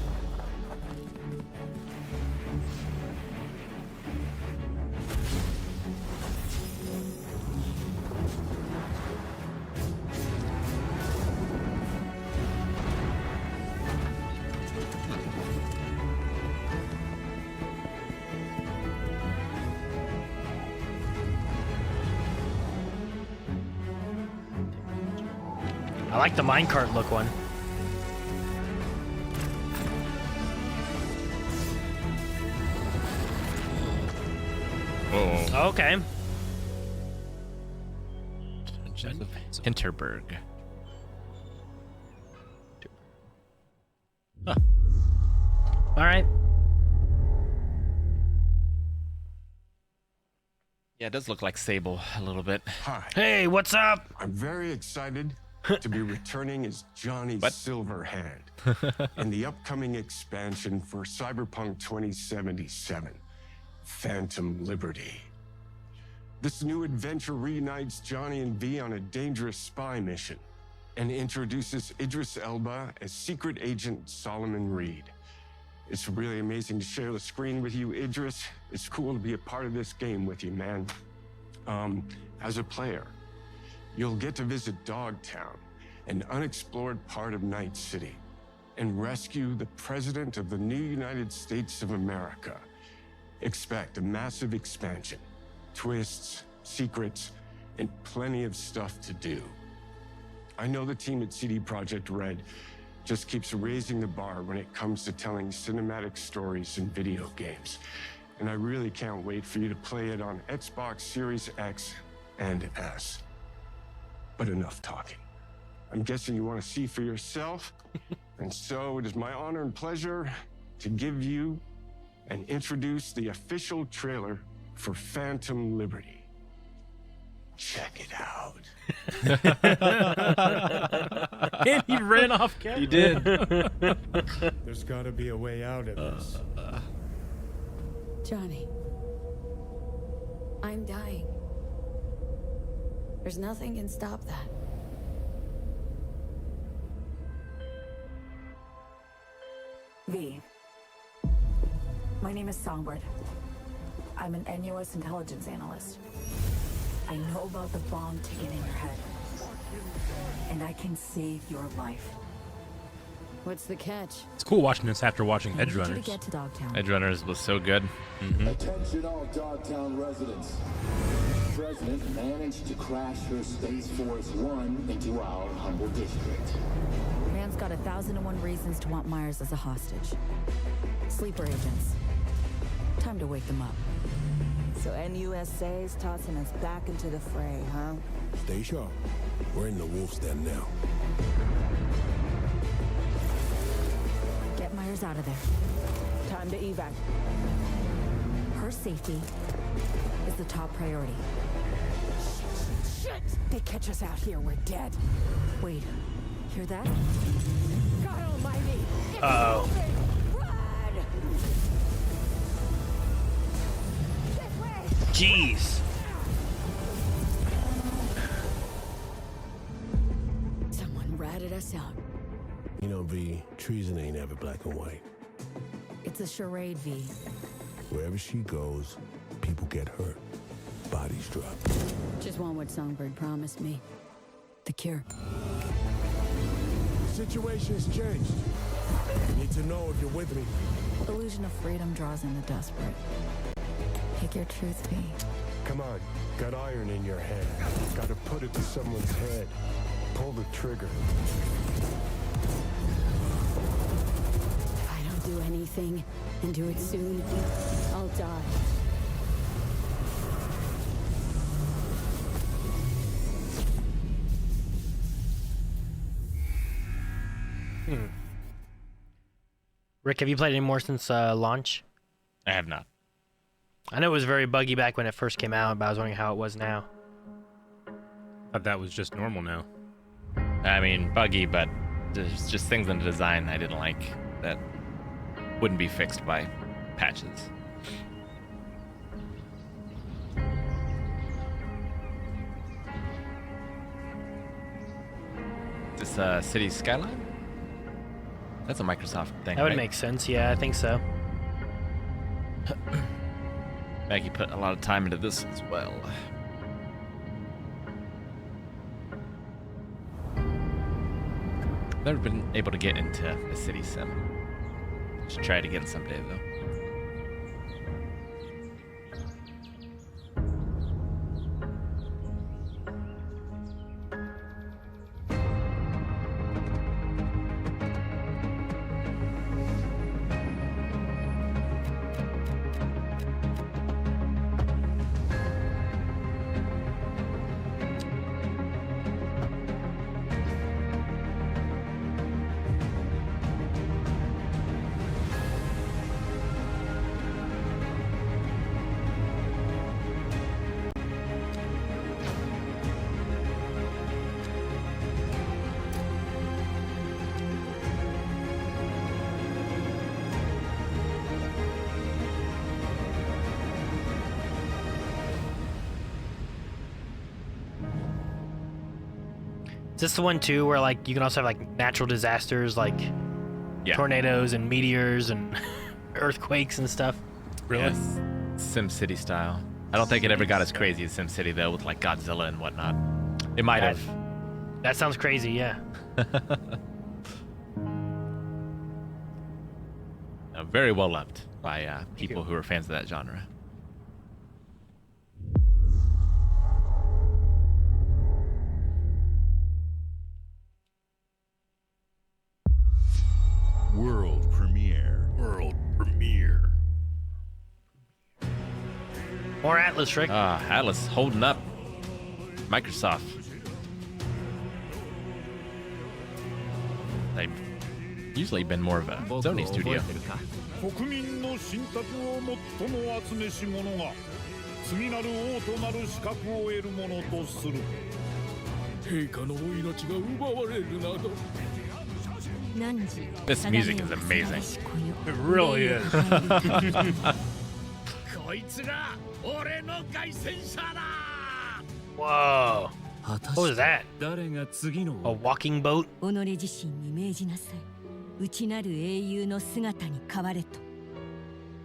I like the minecart look one. Oh. Okay. Hinterberg. Huh. All right. Yeah, it does look like Sable a little bit. Hi. Hey, what's up? I'm very excited to be returning as Johnny Silverhand in the upcoming expansion for Cyberpunk 2077, Phantom Liberty. This new adventure reunites Johnny and V on a dangerous spy mission and introduces Idris Elba as Secret Agent Solomon Reed. It's really amazing to share the screen with you, Idris. It's cool to be a part of this game with you, man. As a player, you'll get to visit Dogtown, an unexplored part of Night City, and rescue the President of the new United States of America. Expect a massive expansion, twists, secrets, and plenty of stuff to do. I know the team at CD Projekt Red just keeps raising the bar when it comes to telling cinematic stories in video games. And I really can't wait for you to play it on Xbox Series X and S. But enough talking. I'm guessing you want to see for yourself. And so it is my honor and pleasure to give you and introduce the official trailer for Phantom Liberty. Check it out. And he ran off camera. He did. There's got to be a way out of this. Johnny, I'm dying. There's nothing can stop that. V. My name is Songbird. I'm an NUS intelligence analyst. I know about the bomb ticking in your head. And I can save your life. What's the catch? It's cool watching this after watching I need you to Edgerunners. get to Dogtown. Edgerunners was so good. Mm-hmm. Attention all Dogtown residents. The President managed to crash her Space Force One into our humble district. Man's got 1,001 reasons to want Myers as a hostage. Sleeper agents. Time to wake them up. So NUSA's tossing us back into the fray, huh? Stay sharp. We're in the wolf's den now. Get Myers out of there. Time to evac. Her safety is the top priority. Shit! They catch us out here, we're dead. Wait, hear that? God almighty! It's Uh-oh. moving! Run! This way! Jeez. Someone ratted us out. You know, V, treason ain't ever black and white. It's a charade, V. Wherever she goes, people get hurt. Bodies drop. Just want what Songbird promised me. The cure. The situation's changed. You need to know if you're with me. Illusion of freedom draws in the desperate. Pick your truth, V. Come on, got iron in your hand. Gotta put it to someone's head. Pull the trigger. If I don't do anything, and do it soon, I'll die. Rick, have you played any more since launch? I have not. I know it was very buggy back when it first came out, but I was wondering how it was now. Thought that was just normal now. I mean, buggy, but there's just things in the design I didn't like that wouldn't be fixed by patches. This City Skyline? That's a Microsoft thing, That would right? make sense. Yeah, I think so. Maggie put a lot of time into this as well. Never been able to get into a city sim. Should try it again someday, though. Is this the one too where like you can also have like natural disasters like tornadoes and meteors and earthquakes and stuff? Really? Yes. SimCity style. I don't think it ever got as crazy as SimCity though, with like Godzilla and whatnot. It might have. That sounds crazy, yeah. Very well loved by people who are fans of that genre. World premiere. World premiere. More Atlas, Rick. Atlas holding up. Microsoft. They've usually been more of a Sony studio. 国民の信託を最も集めし者が次なる王となる資格を得るものとする。陛下のお命が奪われるなど。 This music is amazing. It really is. こいつが俺の凱旋者だ。 Whoa. What was that? A walking boat? 己自身に命じなさい。内なる英雄の姿に変われと。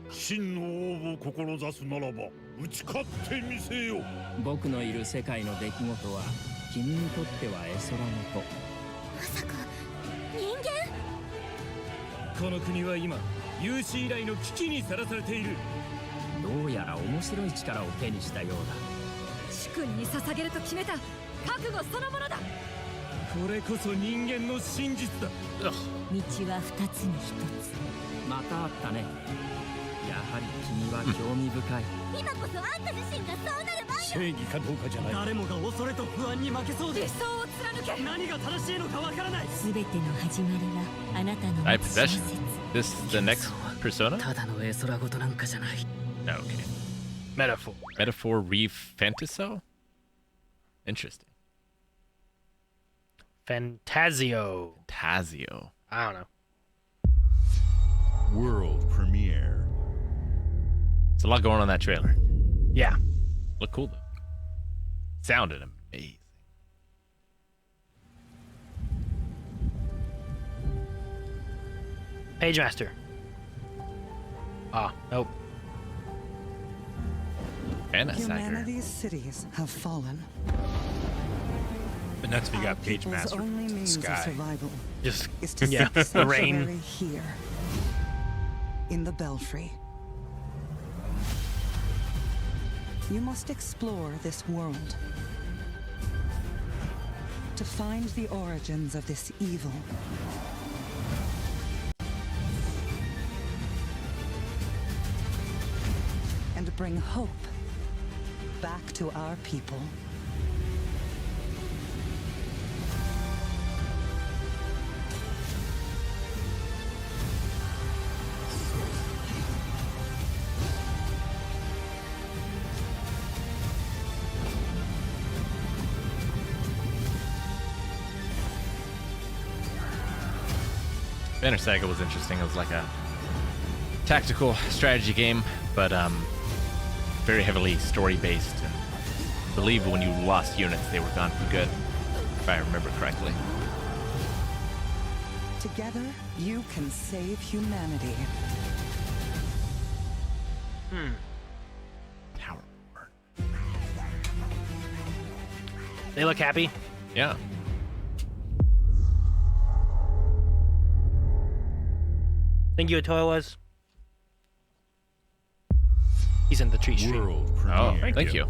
真の王を志すならば打ち勝ってみせよ。僕のいる世界の出来事は君にとっては絵空事。まさか人間？この国は今有史以来の危機にさらされている。どうやら面白い力を手にしたようだ。主君に捧げると決めた覚悟そのものだ。これこそ人間の真実だ。道は二つに一つ。またあったね。やはり君は興味深い。今こそあんた自身がそうなる前だ。正義かどうかじゃない。誰もが恐れと不安に負けそうで。理想を貫け。何が正しいのかわからない。すべての始まりはあなたの I possession. This the next persona? ただの絵空事なんかじゃない。Okay. Metaphor. Metaphor Refantaso? Interesting. Fantasio. Fantasio. I don't know. World premiere. There's a lot going on in that trailer. Yeah. Looked cool though. Sounded amazing. Page Master. Ah, nope. Humanity's cities have fallen. But next we got Page People's Master. only means of Sky. survival Just is to yeah, seek the rain. sanctuary here, in the Belfry. You must explore this world to find the origins of this evil. And bring hope back to our people. Banner Saga was interesting. It was like a tactical strategy game, but very heavily story-based. And I believe when you lost units, they were gone for good, if I remember correctly. Together, you can save humanity. Tower. They look happy. Yeah. Think you a toy was? He's in the treat stream. World Oh, premiere. thank you.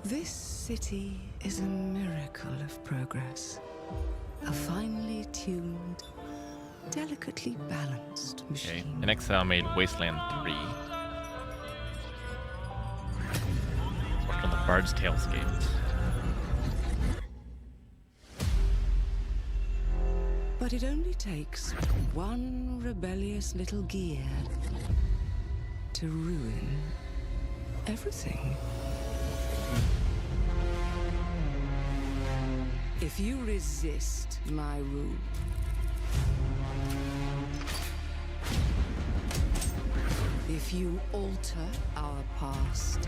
This city is a miracle of progress. A finely tuned, delicately balanced Okay. machine. And Exile made Wasteland 3. Worked on the Bard's Tales games. But it only takes one rebellious little gear to ruin everything. If you resist my rule, if you alter our past,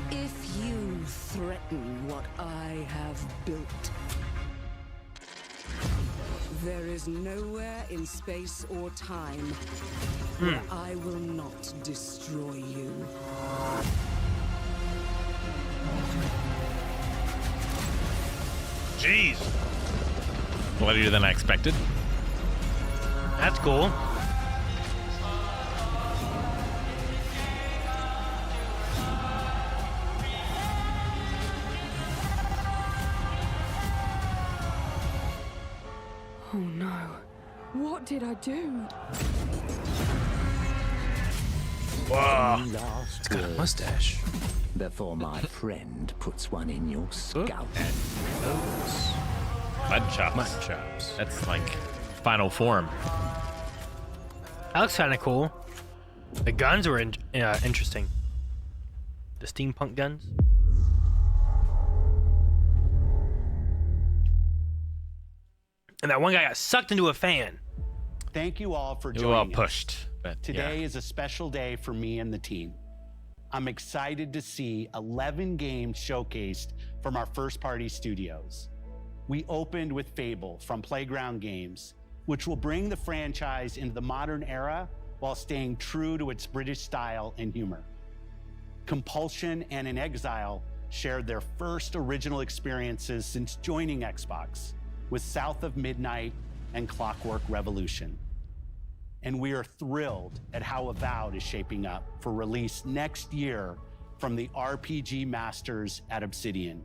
if you threaten what I have built, there is nowhere in space or time where I will not destroy you. Jeez. Bloodier than I expected. That's cool. Oh no. What did I do? Wow. Last Got a word mustache. before my friend puts one in your scalp. Mud chops. Mutton chops. That's like final form. That looks kind of cool. The guns were interesting. The steampunk guns. And that one guy got sucked into a fan. Thank you all for You joining all us. pushed. But Today is a special day for me and the team. I'm excited to see 11 games showcased from our first-party studios. We opened with Fable from Playground Games, which will bring the franchise into the modern era while staying true to its British style and humor. Compulsion and In Exile shared their first original experiences since joining Xbox with South of Midnight and Clockwork Revolution. And we are thrilled at how Avowed is shaping up for release next year from the RPG masters at Obsidian.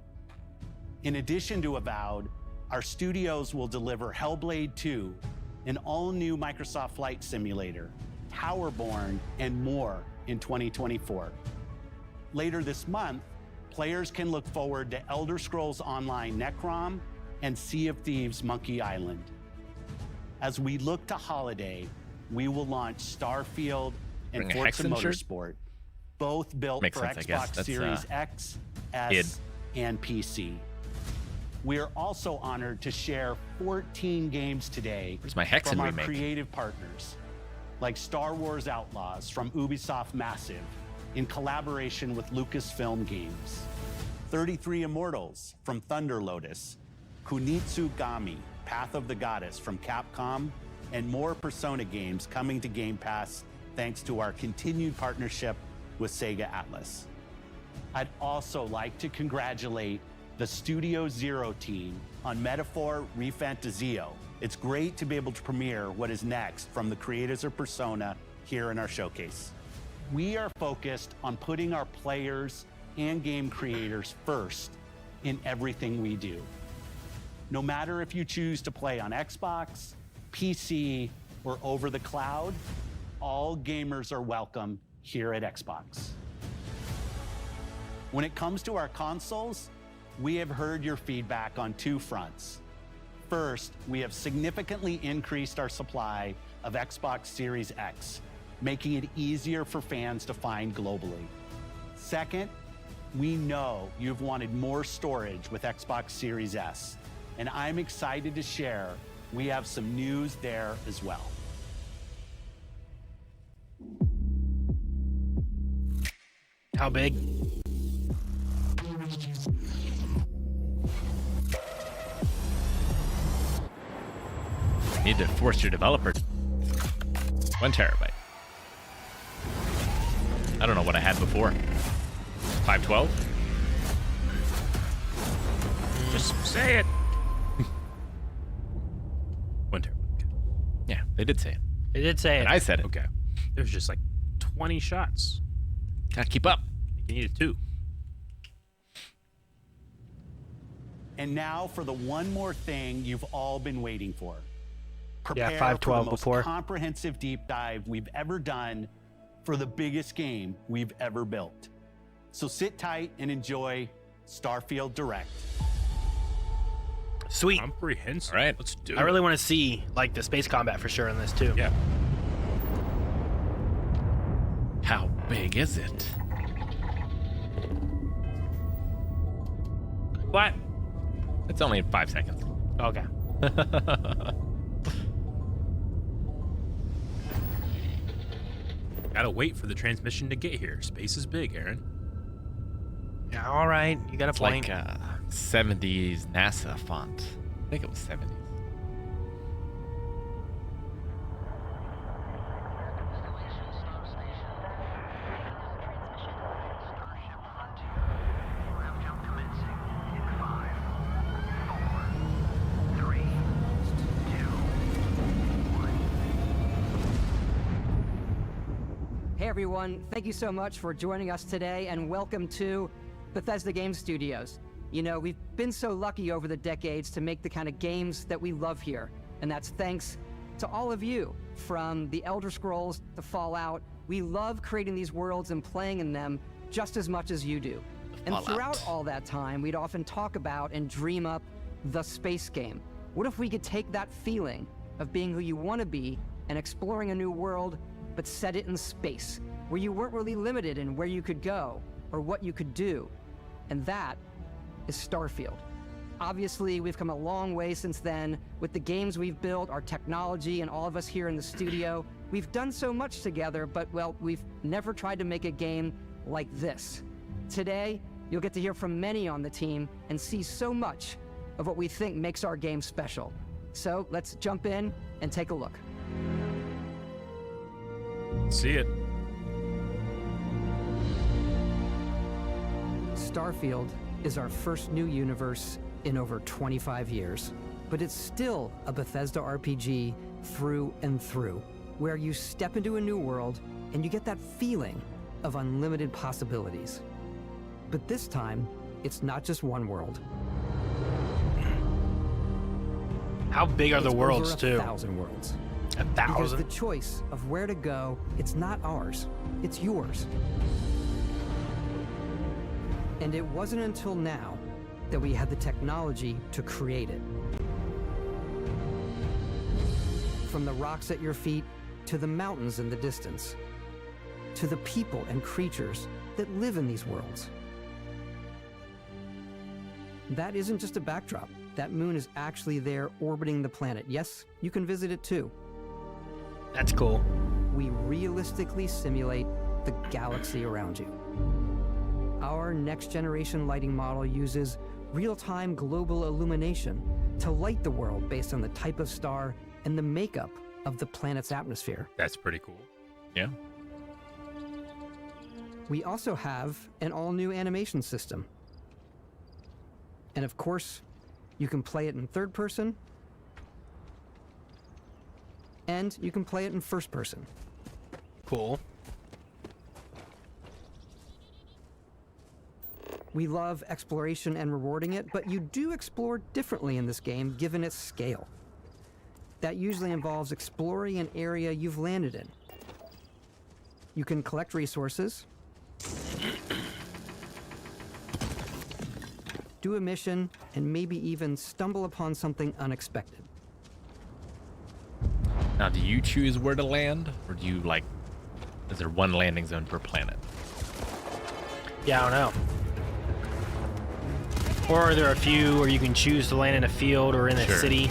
In addition to Avowed, our studios will deliver Hellblade II, an all-new Microsoft Flight Simulator, Towerborn, and more in 2024. Later this month, players can look forward to Elder Scrolls Online Necrom and Sea of Thieves Monkey Island. As we look to holiday, we will launch Starfield and Bring a Forza Hexen shirt? Motorsport, both built Makes for sense, I guess. Xbox That's, Series X, S, id. and PC. We are also honored to share 14 games today Where's my Hexen from our remake? creative partners, like Star Wars Outlaws from Ubisoft Massive in collaboration with Lucasfilm Games, 33 Immortals from Thunder Lotus, Kunitsu Gami, Path of the Goddess from Capcom, and more Persona games coming to Game Pass thanks to our continued partnership with Sega Atlas. I'd also like to congratulate the Studio Zero team on Metaphor Refantazio. It's great to be able to premiere what is next from the creators of Persona here in our showcase. We are focused on putting our players and game creators first in everything we do. No matter if you choose to play on Xbox, PC, or over the cloud, all gamers are welcome here at Xbox. When it comes to our consoles, we have heard your feedback on two fronts. First, we have significantly increased our supply of Xbox Series X, making it easier for fans to find globally. Second, we know you've wanted more storage with Xbox Series S, and I'm excited to share we have some news there as well. How big? Need to force your developer. 1 terabyte. I don't know what I had before. 512? Just say it. 1 terabyte. Yeah, they did say it. They did say it. And I said it. Okay. There's just like 20 shots. Gotta keep up. You needed 2. And now for the one more thing you've all been waiting for. Prepare Yeah, for 512 the most before. comprehensive deep dive we've ever done for the biggest game we've ever built. So sit tight and enjoy Starfield Direct. Sweet. Comprehensive. All right. Let's do I it. really want to see like the space combat for sure in this too. Yeah. How big is it? What? It's only 5 seconds. Okay. Gotta wait for the transmission to get here. Space is big, Aaron. Yeah, all right. You got a It's point. like 70s NASA font. I think it was 70s. Hey everyone, thank you so much for joining us today and welcome to Bethesda Game Studios. You know, we've been so lucky over the decades to make the kind of games that we love here, and that's thanks to all of you. From the Elder Scrolls to Fallout, we love creating these worlds and playing in them just as much as you do. And Fallout. throughout all that time, we'd often talk about and dream up the space game. What if we could take that feeling of being who you want to be and exploring a new world, but set it in space, where you weren't really limited in where you could go or what you could do. And that is Starfield. Obviously, we've come a long way since then with the games we've built, our technology, and all of us here in the studio. We've done so much together, but, well, we've never tried to make a game like this. Today, you'll get to hear from many on the team and see so much of what we think makes our game special. So let's jump in and take a look. See it. Starfield is our first new universe in over 25 years, but it's still a Bethesda RPG through and through, where you step into a new world and you get that feeling of unlimited possibilities. But this time, it's not just one world. How big are the worlds, over too? 1,000 worlds. 1,000? Because the choice of where to go, it's not ours, it's yours. And it wasn't until now that we had the technology to create it. From the rocks at your feet, to the mountains in the distance, to the people and creatures that live in these worlds. That isn't just a backdrop. That moon is actually there orbiting the planet. Yes, you can visit it too. That's cool. We realistically simulate the galaxy around you. Our next generation lighting model uses real-time global illumination to light the world based on the type of star and the makeup of the planet's atmosphere. That's pretty cool. Yeah. We also have an all-new animation system. And of course, you can play it in third person, and you can play it in first person. Cool. We love exploration and rewarding it, but you do explore differently in this game given its scale. That usually involves exploring an area you've landed in. You can collect resources, do a mission, and maybe even stumble upon something unexpected. Now, do you choose where to land, or do you, like, is there one landing zone per planet? Yeah, I don't know. Or are there a few where you can choose to land in a field or in a city?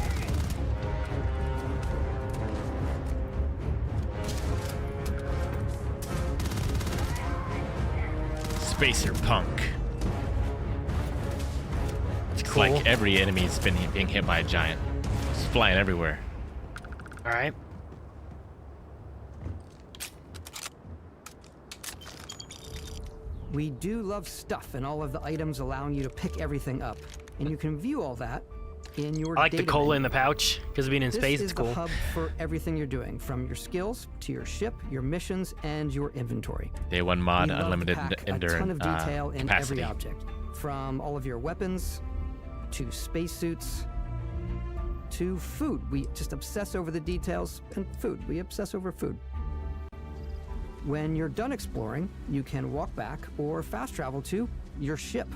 Spacer Punk. It's cool. like every enemy's been being hit by a giant. It's flying everywhere. All right. We do love stuff and all of the items allowing you to pick everything up. And you can view all that in your I like the data cola menu. in the pouch, because being in space, it's cool. This is the hub for everything you're doing, from your skills to your ship, your missions, and your inventory. Day one mod, We love to unlimited pack endurance a ton of detail in capacity. every object, from all of your weapons to spacesuits to food. We just obsess over the details, and food. We obsess over food. When you're done exploring, you can walk back or fast travel to your ship.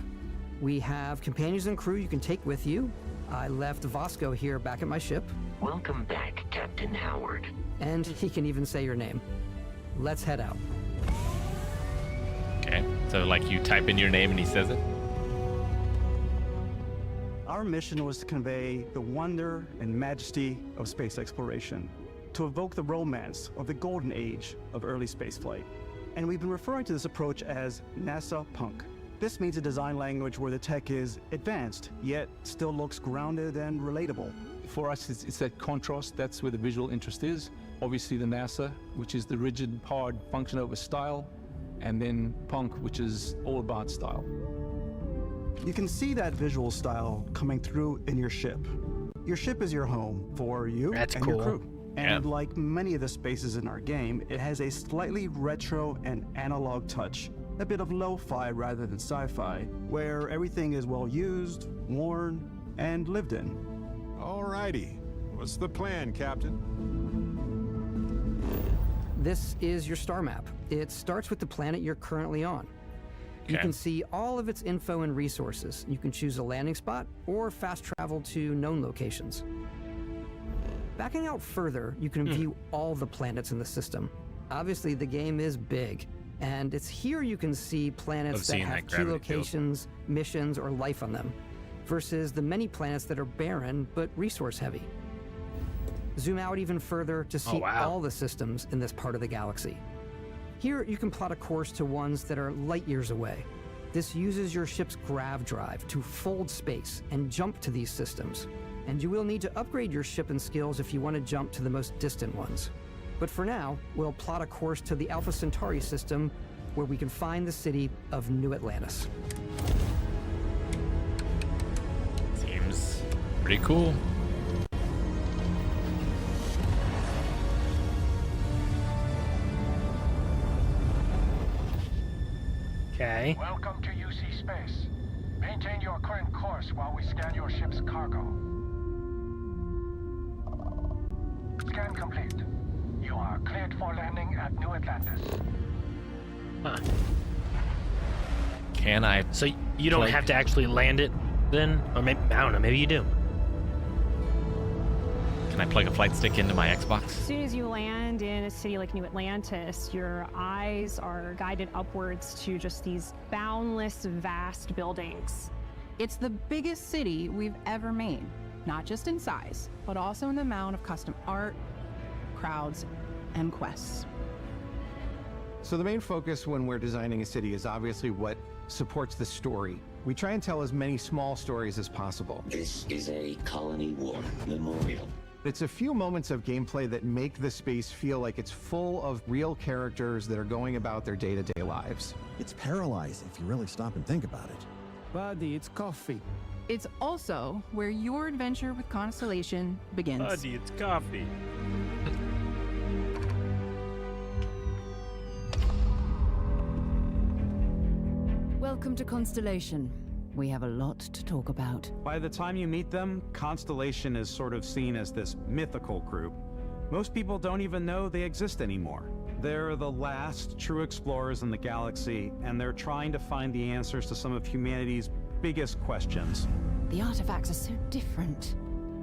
We have companions and crew you can take with you. I left Vasco here back at my ship. Welcome back, Captain Howard. And he can even say your name. Let's head out. Okay, so like you type in your name and he says it? Our mission was to convey the wonder and majesty of space exploration, to evoke the romance of the golden age of early spaceflight. And we've been referring to this approach as NASA Punk. This means a design language where the tech is advanced, yet still looks grounded and relatable. For us, it's that contrast. That's where the visual interest is. Obviously the NASA, which is the rigid, hard function over style, and then Punk, which is all about style. You can see that visual style coming through in your ship. Your ship is your home for you That's and cool. your crew. And like many of the spaces in our game, it has a slightly retro and analog touch, a bit of lo-fi rather than sci-fi, where everything is well used, worn, and lived in. Alrighty. What's the plan, Captain? This is your star map. It starts with the planet you're currently on. You Okay. can see all of its info and resources. You can choose a landing spot or fast travel to known locations. Backing out further, you can view all the planets in the system. Obviously, the game is big, and it's here you can see planets that have key locations, missions, or life on them, versus the many planets that are barren but resource heavy. Zoom out even further to see all the systems in this part of the galaxy. Here, you can plot a course to ones that are light years away. This uses your ship's grav drive to fold space and jump to these systems. And you will need to upgrade your ship and skills if you want to jump to the most distant ones. But for now, we'll plot a course to the Alpha Centauri system, where we can find the city of New Atlantis. Seems pretty cool. Okay. Welcome to UC Space. Maintain your current course while we scan your ship's cargo. Scan complete. You are cleared for landing at New Atlantis. Huh. Can I? So you don't have to actually land it then? Or maybe, I don't know, maybe you do. Can I plug a flight stick into my Xbox? As soon as you land in a city like New Atlantis, your eyes are guided upwards to just these boundless, vast buildings. It's the biggest city we've ever made, not just in size, but also in the amount of custom art, crowds, and quests. So the main focus when we're designing a city is obviously what supports the story. We try and tell as many small stories as possible. This is a colony war memorial. It's a few moments of gameplay that make the space feel like it's full of real characters that are going about their day-to-day lives. It's paralyzing if you really stop and think about it. Buddy, it's coffee. It's also where your adventure with Constellation begins. Buddy, it's coffee. Welcome to Constellation. We have a lot to talk about. By the time you meet them, Constellation is sort of seen as this mythical group. Most people don't even know they exist anymore. They're the last true explorers in the galaxy, and they're trying to find the answers to some of humanity's biggest questions. The artifacts are so different,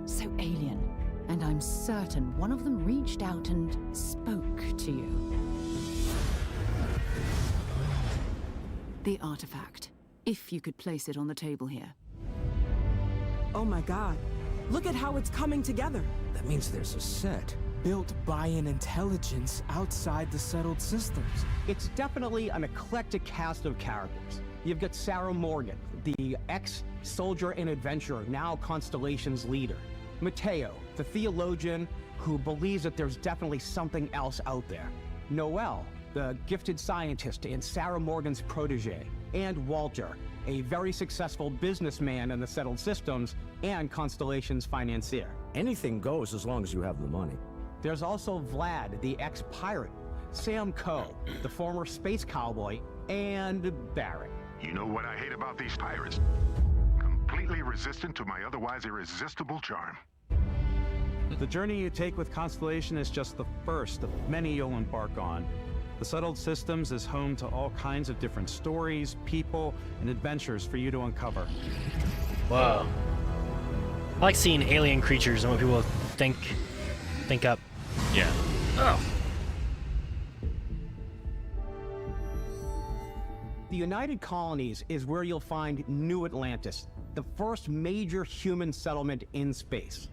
so alien, and I'm certain one of them reached out and spoke to you. The artifact. If you could place it on the table here. Oh my god. Look at how it's coming together. That means there's a set built by an intelligence outside the settled systems. It's definitely an eclectic cast of characters. You've got Sarah Morgan, the ex-soldier and adventurer, now Constellation's leader. Mateo, the theologian who believes that there's definitely something else out there. Noel, the gifted scientist and Sarah Morgan's protege. And Walter, a very successful businessman in the settled systems and Constellation's financier. Anything goes as long as you have the money. There's also Vlad, the ex-pirate, Sam Coe, the former space cowboy, and Barrett. You know what I hate about these pirates? Completely resistant to my otherwise irresistible charm. The journey you take with Constellation is just the first of many you'll embark on. The Settled Systems is home to all kinds of different stories, people, and adventures for you to uncover. Whoa. I like seeing alien creatures and what people think up. Yeah. Oh. The United Colonies is where you'll find New Atlantis, the first major human settlement in space.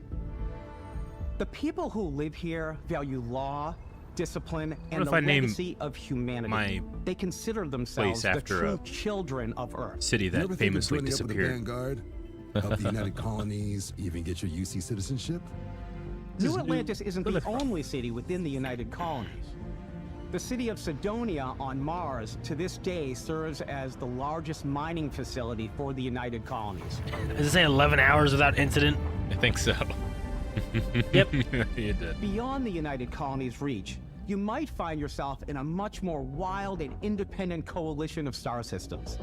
The people who live here value law, discipline, and the legacy of humanity. They consider themselves the true children of Earth. City that famously disappeared. Vanguard of the United Colonies, even get your UC citizenship? New Atlantis isn't the only city within the United Colonies. The city of Sidonia on Mars to this day serves as the largest mining facility for the United Colonies. Is it saying 11 hours without incident? I think so. Yep. You did. Beyond the United Colonies' reach, you might find yourself in a much more wild and independent coalition of star systems.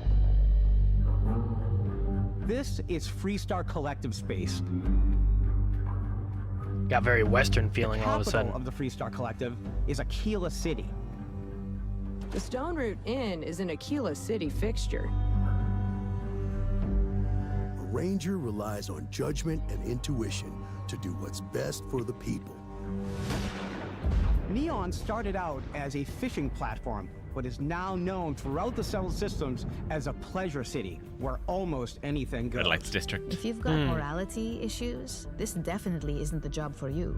This is Freestar Collective Space. Got very Western feeling all of a sudden. The capital of the Freestar Collective is Aquila City. The Stone Root Inn is an Aquila City fixture. ranger relies on judgment and intuition to do what's best for the people. Neon started out as a fishing platform, but is now known throughout the settled systems as a pleasure city, where almost anything goes. Red Lights District. If you've got morality issues, this definitely isn't the job for you.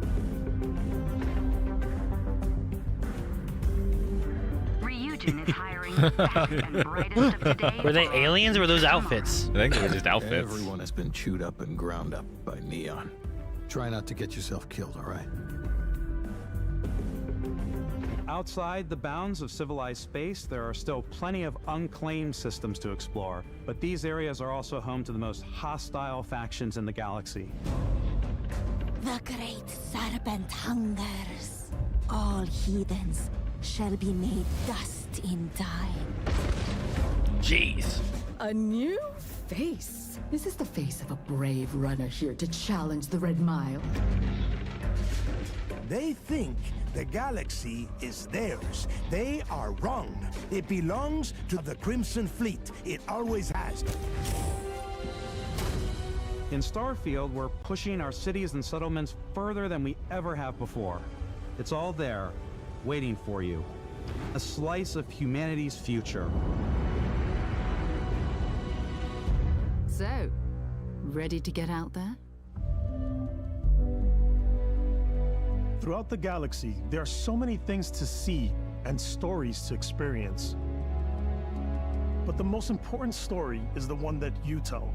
Ryujin is hiring the best and brightest of today's Were they aliens or were those outfits? I think they were just outfits. Everyone has been chewed up and ground up by Neon. Try not to get yourself killed, all right? Outside the bounds of civilized space, there are still plenty of unclaimed systems to explore, but these areas are also home to the most hostile factions in the galaxy. The great serpent hungers. All heathens shall be made dust in time. Jeez. A new face. Is this the face of a brave runner here to challenge the Red Mile? They think the galaxy is theirs. They are wrong. It belongs to the Crimson Fleet. It always has. In Starfield, we're pushing our cities and settlements further than we ever have before. It's all there, waiting for you. A slice of humanity's future. So, ready to get out there? Throughout the galaxy, there are so many things to see and stories to experience. But the most important story is the one that you tell.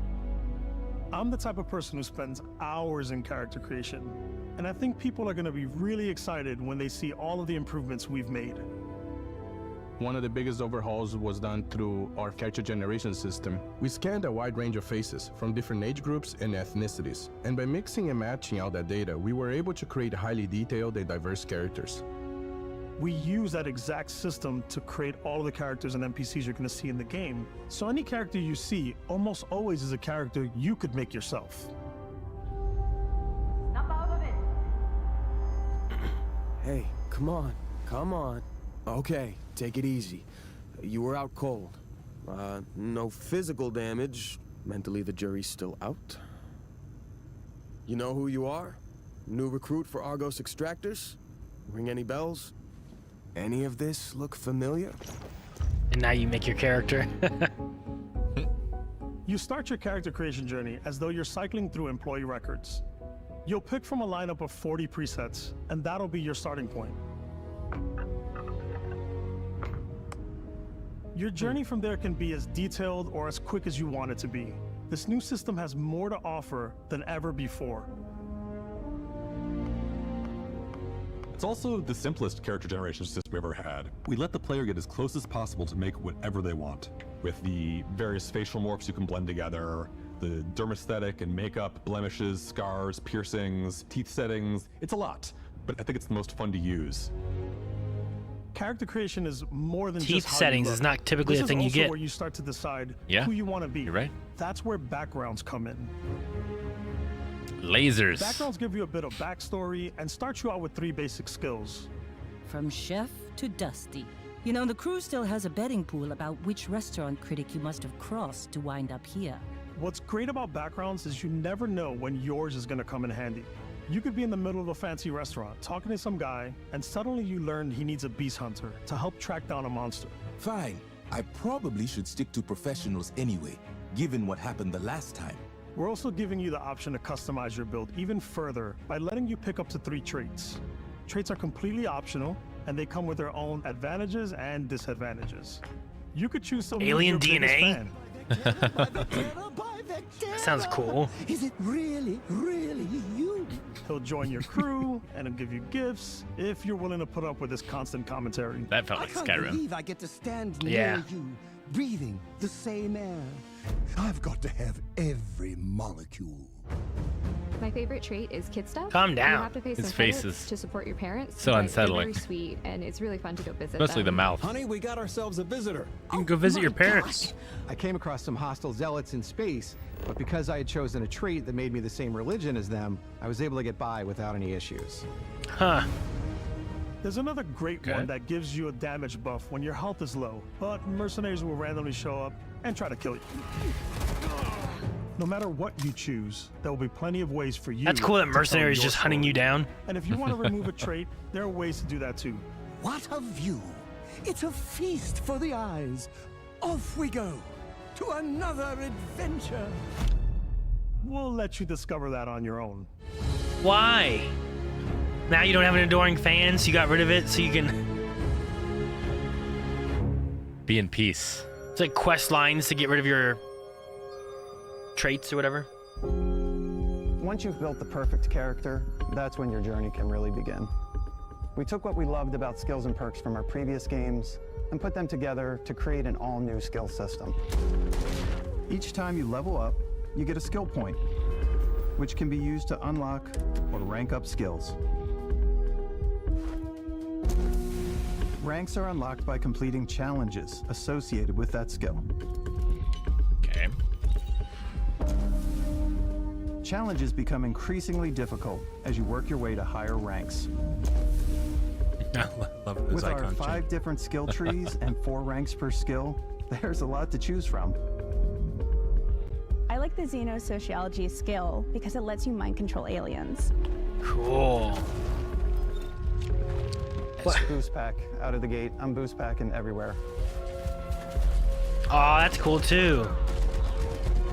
I'm the type of person who spends hours in character creation, and I think people are going to be really excited when they see all of the improvements we've made. One of the biggest overhauls was done through our character generation system. We scanned a wide range of faces from different age groups and ethnicities, and by mixing and matching all that data, we were able to create highly detailed and diverse characters. We use that exact system to create all of the characters and NPCs you're going to see in the game. So any character you see almost always is a character you could make yourself. Hey, come on, come on. Okay, take it easy. You were out cold. No physical damage. Mentally, the jury's still out. You know who you are? New recruit for Argos Extractors? Ring any bells? Any of this look familiar? And now you make your character. You start your character creation journey as though you're cycling through employee records. You'll pick from a lineup of 40 presets, and that'll be your starting point. Your journey from there can be as detailed or as quick as you want it to be. This new system has more to offer than ever before. It's also the simplest character generation system we ever had. We let the player get as close as possible to make whatever they want. With the various facial morphs you can blend together, the dermesthetic and makeup, blemishes, scars, piercings, teeth settings, it's a lot, but I think it's the most fun to use. Character creation is more than Teeth just how settings you look. is not typically a thing you This is also get. where you start to decide Yeah, who you want to be. you're right. That's where backgrounds come in. Lasers. Backgrounds give you a bit of backstory and start you out with 3 basic skills. From chef to Dusty. You know, the crew still has a betting pool about which restaurant critic you must have crossed to wind up here. What's great about backgrounds is you never know when yours is going to come in handy. You could be in the middle of a fancy restaurant talking to some guy, and suddenly you learn he needs a beast hunter to help track down a monster. Fine. I probably should stick to professionals anyway, given what happened the last time. We're also giving you the option to customize your build even further by letting you pick up to 3 traits. Traits are completely optional, and they come with their own advantages and disadvantages. You could choose someone Alien who's your biggest DNA? fan. Sounds cool. Is it really you? He'll join your crew, and he'll give you gifts if you're willing to put up with his constant commentary. That felt like I can't Skyrim. believe I get to stand Yeah. near you, breathing the same air. I've got to have every molecule. My favorite trait is kid stuff. Calm down. You have to pay His some face credits is to support your parents. so but they're unsettling. Very sweet, and it's really fun to go visit Especially the them. mouth. Honey, we got ourselves a visitor. You can go visit your parents. I came across some hostile zealots in space, but because I had chosen a trait that made me the same religion as them, I was able to get by without any issues. Huh. There's another great one that gives you a damage buff when your health is low, but mercenaries will randomly show up and try to kill you. No matter what you choose, there will be plenty of ways for you. That's cool that to tell mercenaries your just hunting story. you down. And if you want to remove a trait, there are ways to do that too. What a view! It's a feast for the eyes. Off we go to another adventure. We'll let you discover that on your own. Why? Now you don't have an adoring fan, so you got rid of it so you can be in peace. It's like quest lines to get rid of your traits or whatever. Once you've built the perfect character, that's when your journey can really begin. We took what we loved about skills and perks from our previous games and put them together to create an all-new skill system. Each time you level up, you get a skill point, which can be used to unlock or rank up skills. Ranks are unlocked by completing challenges associated with that skill. Okay. Challenges become increasingly difficult as you work your way to higher ranks. I love those With our icon 5 different skill trees and 4 ranks per skill, there's a lot to choose from. I like the Xenosociology skill because it lets you mind control aliens. Cool. Boost pack out of the gate. I'm boost packing everywhere. Oh, that's cool too.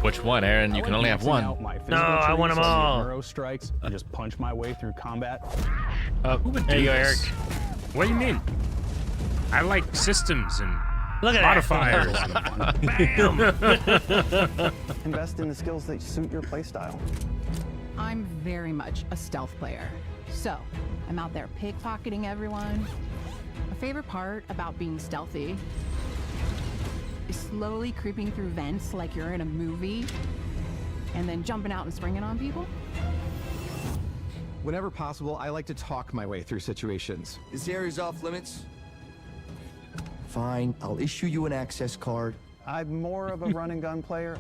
Which one, Aaron? You can only have one. No, I want them all. Arrow strikes and just punch my way through combat. Oh, there you go, Eric. What do you mean? I like systems and Look at modifiers. Bam! Invest in the skills that suit your playstyle. I'm very much a stealth player. So, I'm out there pickpocketing everyone. My favorite part about being stealthy is slowly creeping through vents like you're in a movie and then jumping out and springing on people. Whenever possible, I like to talk my way through situations. This area's off limits. Fine, I'll issue you an access card. I'm more of a run and gun player.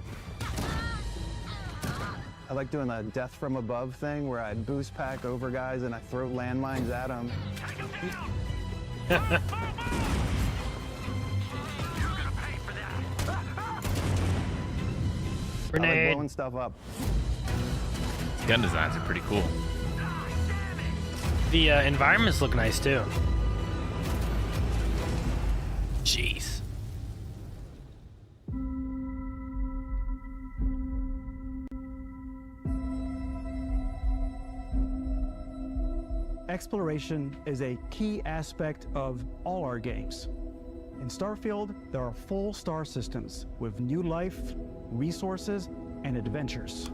I like doing the death from above thing where I boost pack over guys and I throw landmines at them. I like blowing stuff up. Gun designs are pretty cool. The environments look nice too. Jeez. Exploration is a key aspect of all our games. In Starfield, there are full star systems with new life, resources, and adventures.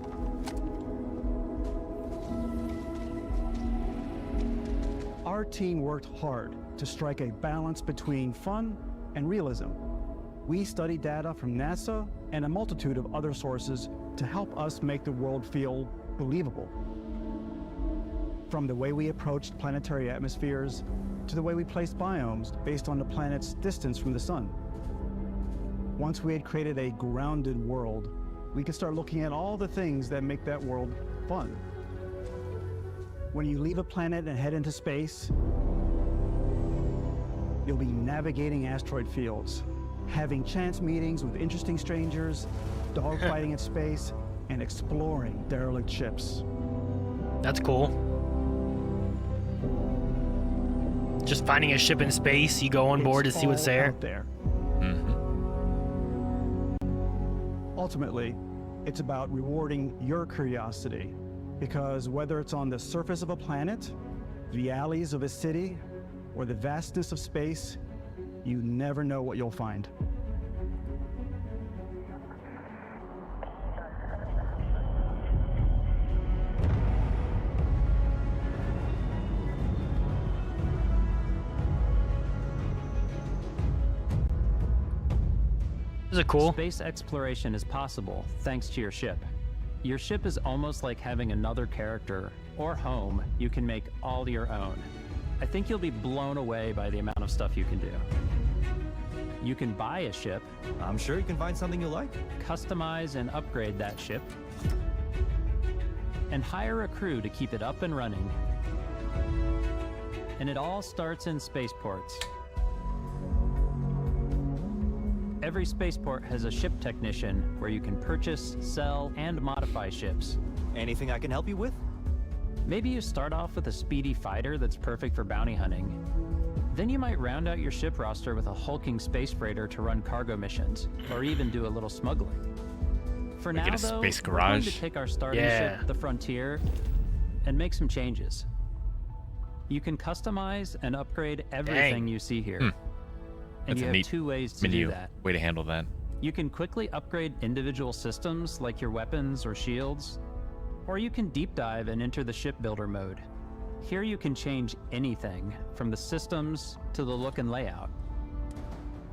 Our team worked hard to strike a balance between fun and realism. We studied data from NASA and a multitude of other sources to help us make the world feel believable. From the way we approached planetary atmospheres to the way we placed biomes based on the planet's distance from the sun. Once we had created a grounded world, we could start looking at all the things that make that world fun. When you leave a planet and head into space, you'll be navigating asteroid fields, having chance meetings with interesting strangers, dogfighting in space, and exploring derelict ships. That's cool. Just finding a ship in space, you go on board to see what's there. Out there. Ultimately, it's about rewarding your curiosity, because whether it's on the surface of a planet, the alleys of a city, or the vastness of space, you never know what you'll find. Is it cool? Space exploration is possible thanks to your ship. Your ship is almost like having another character or home you can make all your own. I think you'll be blown away by the amount of stuff you can do. You can buy a ship. I'm sure you can find something you like. Customize and upgrade that ship. And hire a crew to keep it up and running. And it all starts in spaceports. Every spaceport has a ship technician where you can purchase, sell, and modify ships. Anything I can help you with? Maybe you start off with a speedy fighter that's perfect for bounty hunting. Then you might round out your ship roster with a hulking space freighter to run cargo missions, or even do a little smuggling. For now, though, we're going to take our starting ship, the Frontier, and make some changes. You can customize and upgrade everything you see here. And you have two ways to do that. Way to handle that. You can quickly upgrade individual systems like your weapons or shields, or you can deep dive and enter the shipbuilder mode. Here you can change anything, from the systems to the look and layout.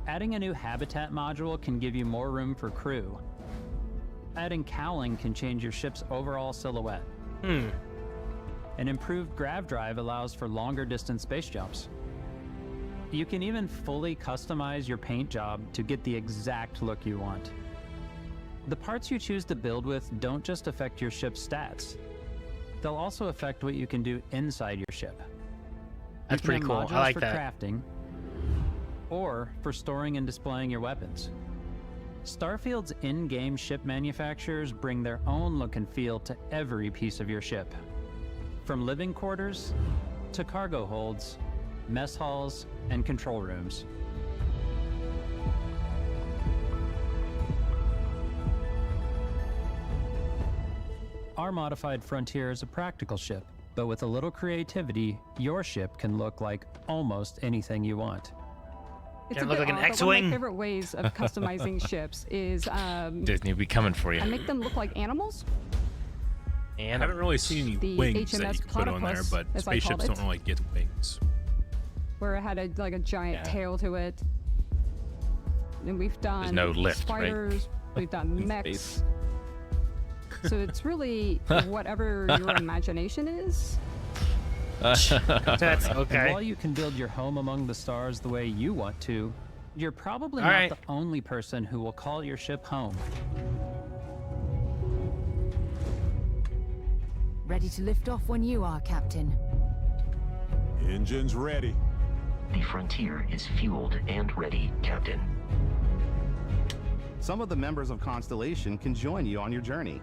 Adding a new habitat module can give you more room for crew. Adding cowling can change your ship's overall silhouette. An improved grav drive allows for longer distance space jumps. You can even fully customize your paint job to get the exact look you want. The parts you choose to build with don't just affect your ship's stats. They'll also affect what you can do inside your ship. That's pretty cool. I like that. For crafting, or for storing and displaying your weapons. Starfield's in-game ship manufacturers bring their own look and feel to every piece of your ship. From living quarters to cargo holds, mess halls, and control rooms. Our modified Frontier is a practical ship, but with a little creativity, your ship can look like almost anything you want. It's Can a it look bit like an odd, but X-Wing? one of my favorite ways of customizing ships is Disney will be coming for you. I make them look like animals. I haven't really seen any The wings that HMS you can put on there, Platypus, but as I spaceships called don't really get wings. Where it had a giant tail to it. And we've done no lift, right? spiders, we've done mechs. Space. So it's really whatever your imagination is. That's okay. And while you can build your home among the stars the way you want to, you're probably All not right. the only person who will call your ship home. Ready to lift off when you are, Captain. Engines ready. The Frontier is fueled and ready, Captain. Some of the members of Constellation can join you on your journey.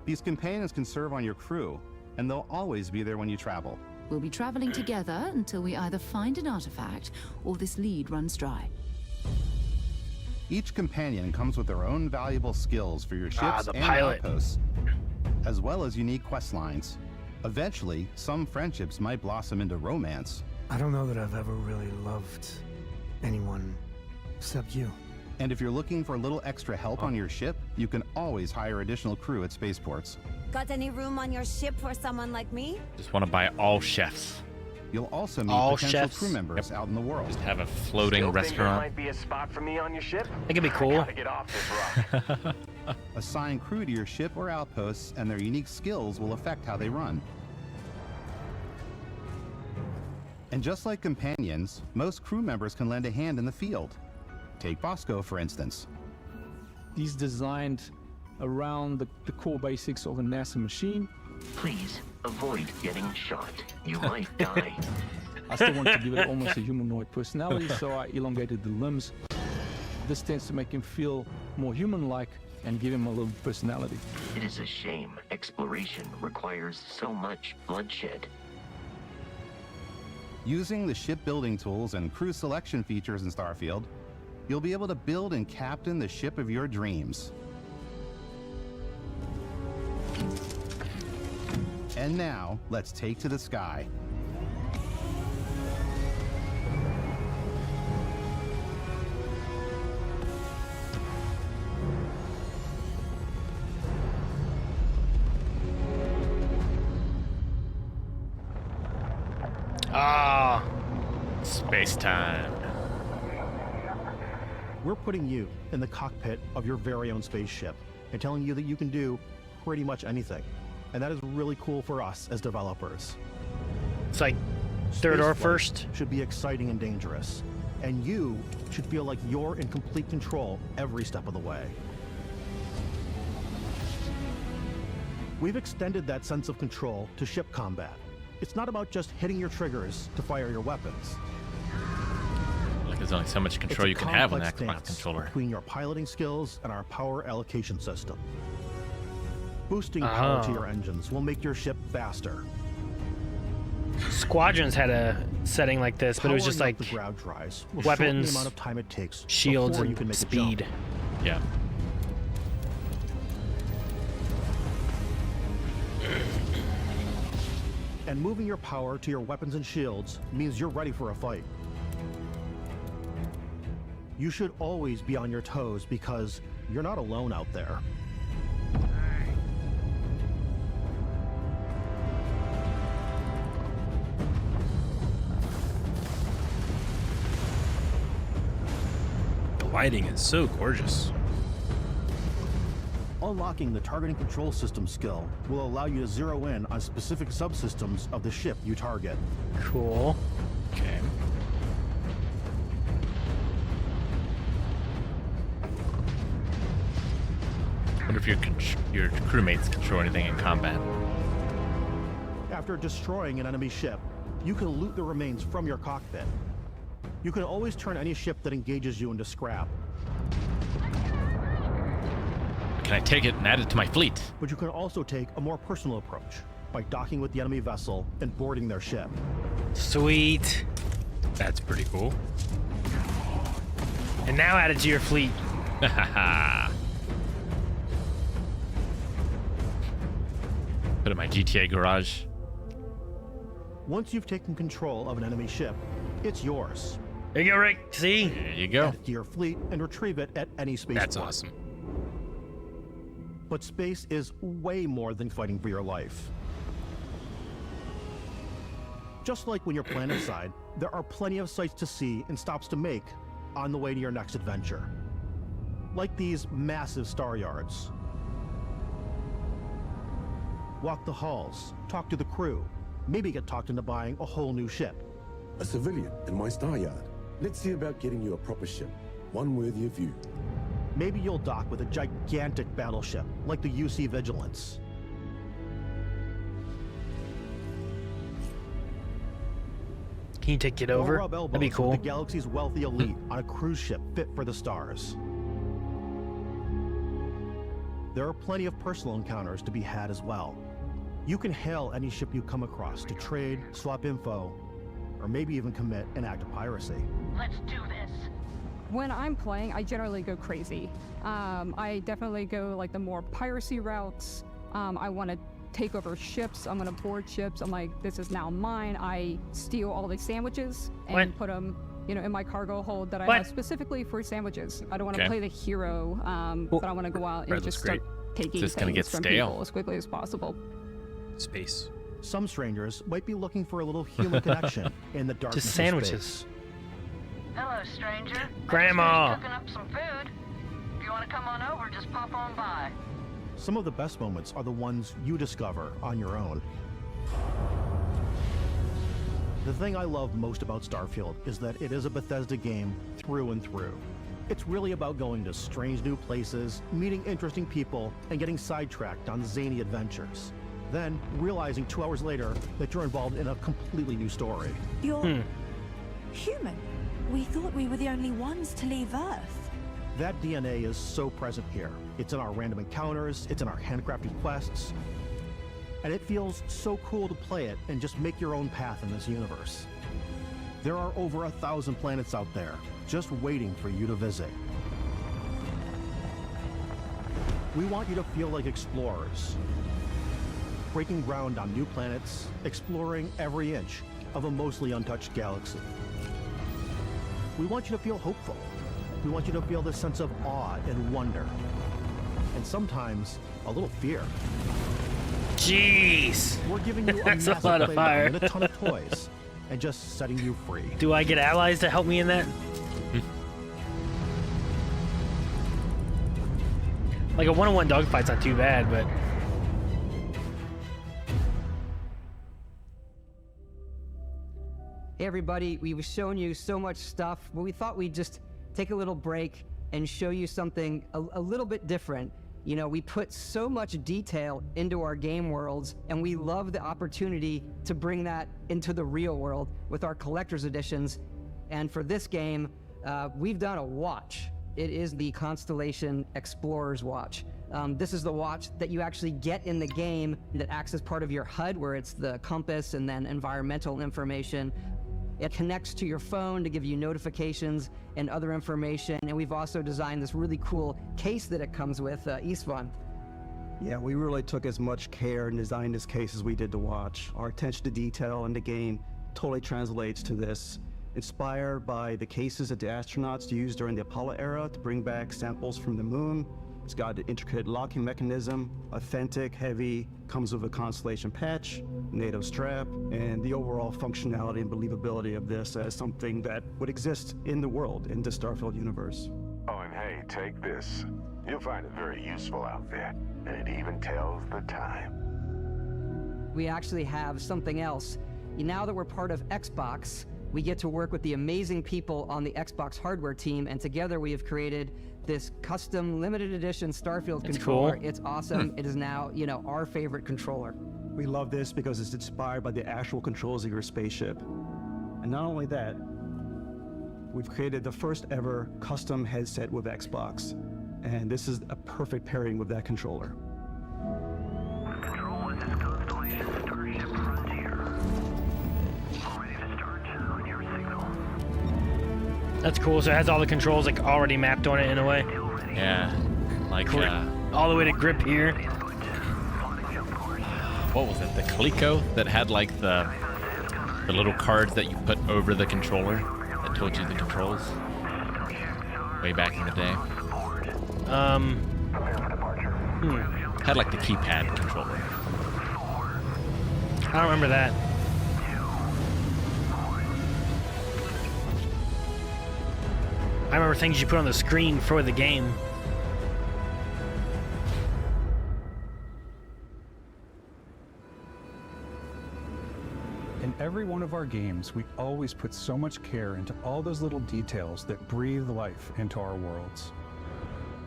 These companions can serve on your crew, and they'll always be there when you travel. We'll be traveling together until we either find an artifact or this lead runs dry. Each companion comes with their own valuable skills for your ships the and pilot. outposts, as well as unique quest lines. Eventually, some friendships might blossom into romance. I don't know that I've ever really loved anyone except you. And if you're looking for a little extra help on your ship, you can always hire additional crew at spaceports. Got any room on your ship for someone like me? Just want to buy all chefs. You'll also meet All potential chefs. crew members out in the world. Just have a floating Still think there restaurant. might be a spot for me on your ship? That could be cool. I gotta get off this rock. Assign crew to your ship or outposts, and their unique skills will affect how they run. And just like companions, most crew members can lend a hand in the field. Take Bosco, for instance. He's designed around the core basics of a NASA machine. Please avoid getting shot. You might die. I still want to give it almost a humanoid personality, so I elongated the limbs. This tends to make him feel more human-like and give him a little personality. It is a shame exploration requires so much bloodshed. Using the shipbuilding tools and crew selection features in Starfield, you'll be able to build and captain the ship of your dreams. And now, let's take to the sky. Ah, space time. We're putting you in the cockpit of your very own spaceship and telling you that you can do pretty much anything. And that is really cool for us as developers. It's like third or Spaceflight first. should be exciting and dangerous. And you should feel like you're in complete control every step of the way. We've extended that sense of control to ship combat. It's not about just hitting your triggers to fire your weapons. Like his There's only so much control you can have with an Xbox controller. Between your piloting skills and our power allocation system. Boosting power to your engines will make your ship faster. Squadrons had a setting like this, but it was just like the ground rise will weapons, shorten the amount of time it takes shields, before you and can make speed. A jump. Yeah. And moving your power to your weapons and shields means you're ready for a fight. You should always be on your toes because you're not alone out there. The lighting is so gorgeous. Unlocking the targeting control system skill will allow you to zero in on specific subsystems of the ship you target. Cool. Okay. Wonder if your crewmates control anything in combat. After destroying an enemy ship, you can loot the remains from your cockpit. You can always turn any ship that engages you into scrap. Can I take it and add it to my fleet? But you can also take a more personal approach by docking with the enemy vessel and boarding their ship. Sweet. That's pretty cool. And now add it to your fleet. Put it in my GTA garage. Once you've taken control of an enemy ship, it's yours. There you go, Rick. See? There you go. Add it to your fleet and retrieve it at any spaceport. That's awesome. But space is way more than fighting for your life. Just like when you're planetside, there are plenty of sights to see and stops to make on the way to your next adventure. Like these massive star yards. Walk the halls, talk to the crew, maybe get talked into buying a whole new ship. A civilian in my star yard. Let's see about getting you a proper ship, one worthy of you. Maybe you'll dock with a gigantic battleship, like the UC Vigilance. Can you take it over? Or rub elbows That'd be cool. with the galaxy's wealthy elite on a cruise ship fit for the stars. There are plenty of personal encounters to be had as well. You can hail any ship you come across to trade, swap info, or maybe even commit an act of piracy. Let's do this. When I'm playing, I generally go crazy. I definitely go like the more piracy routes. I want to take over ships. I'm gonna board ships. I'm like, this is now mine. I steal all the sandwiches and put them, you know, in my cargo hold that I have specifically for sandwiches. I don't want to play the hero, but I want to go out and just start taking things from people as quickly as possible. Space. Some strangers might be looking for a little human connection in the darkness Just sandwiches. of space. Hello, stranger. Grandma. I'm just cooking up some food. If you want to come on over, just pop on by. Some of the best moments are the ones you discover on your own. The thing I love most about Starfield is that it is a Bethesda game through and through. It's really about going to strange new places, meeting interesting people, and getting sidetracked on zany adventures. Then realizing 2 hours later that you're involved in a completely new story. You're human. We thought we were the only ones to leave Earth. That DNA is so present here. It's in our random encounters, it's in our handcrafted quests, and it feels so cool to play it and just make your own path in this universe. There are over 1,000 planets out there, just waiting for you to visit. We want you to feel like explorers, breaking ground on new planets, exploring every inch of a mostly untouched galaxy. We want you to feel hopeful. We want you to feel this sense of awe and wonder, and sometimes a little fear. Jeez. We're giving you a That's a massive lot of playground fire. and a ton of toys, and just setting you free. Do I get allies to help me in that? Like a one-on-one dogfight's not too bad, but Hey everybody, we've shown you so much stuff, but we thought we'd just take a little break and show you something a little bit different. You know, we put so much detail into our game worlds, and we love the opportunity to bring that into the real world with our collector's editions. And for this game, we've done a watch. It is the Constellation Explorer's Watch. This is the watch that you actually get in the game that acts as part of your HUD, where it's the compass and then environmental information. It connects to your phone to give you notifications and other information. And we've also designed this really cool case that it comes with, Istvan. Yeah, we really took as much care and designed this case as we did the watch. Our attention to detail in the game totally translates to this. Inspired by the cases that the astronauts used during the Apollo era to bring back samples from the moon. It's got an intricate locking mechanism, authentic, heavy, comes with a Constellation patch, NATO strap, and the overall functionality and believability of this as something that would exist in the world, in the Starfield universe. Oh, and hey, take this. You'll find it very useful out there, and it even tells the time. We actually have something else. Now that we're part of Xbox, we get to work with the amazing people on the Xbox hardware team, and together we have created this custom limited edition Starfield controller. Cool. It's awesome. It is now, our favorite controller. We love this because it's inspired by the actual controls of your spaceship. And not only that, we've created the first ever custom headset with Xbox. And this is a perfect pairing with that controller. Control, this is Constellation Starship Frontier. All ready to start on your signal. That's cool. So it has all the controls like already mapped on it in a way. Yeah, like all the way to grip here. What was it? The Coleco that had like the little cards that you put over the controller that told you the controls way back in the day. Had like the keypad controller. I don't remember that. I remember things you put on the screen for the game. In every one of our games, we always put so much care into all those little details that breathe life into our worlds.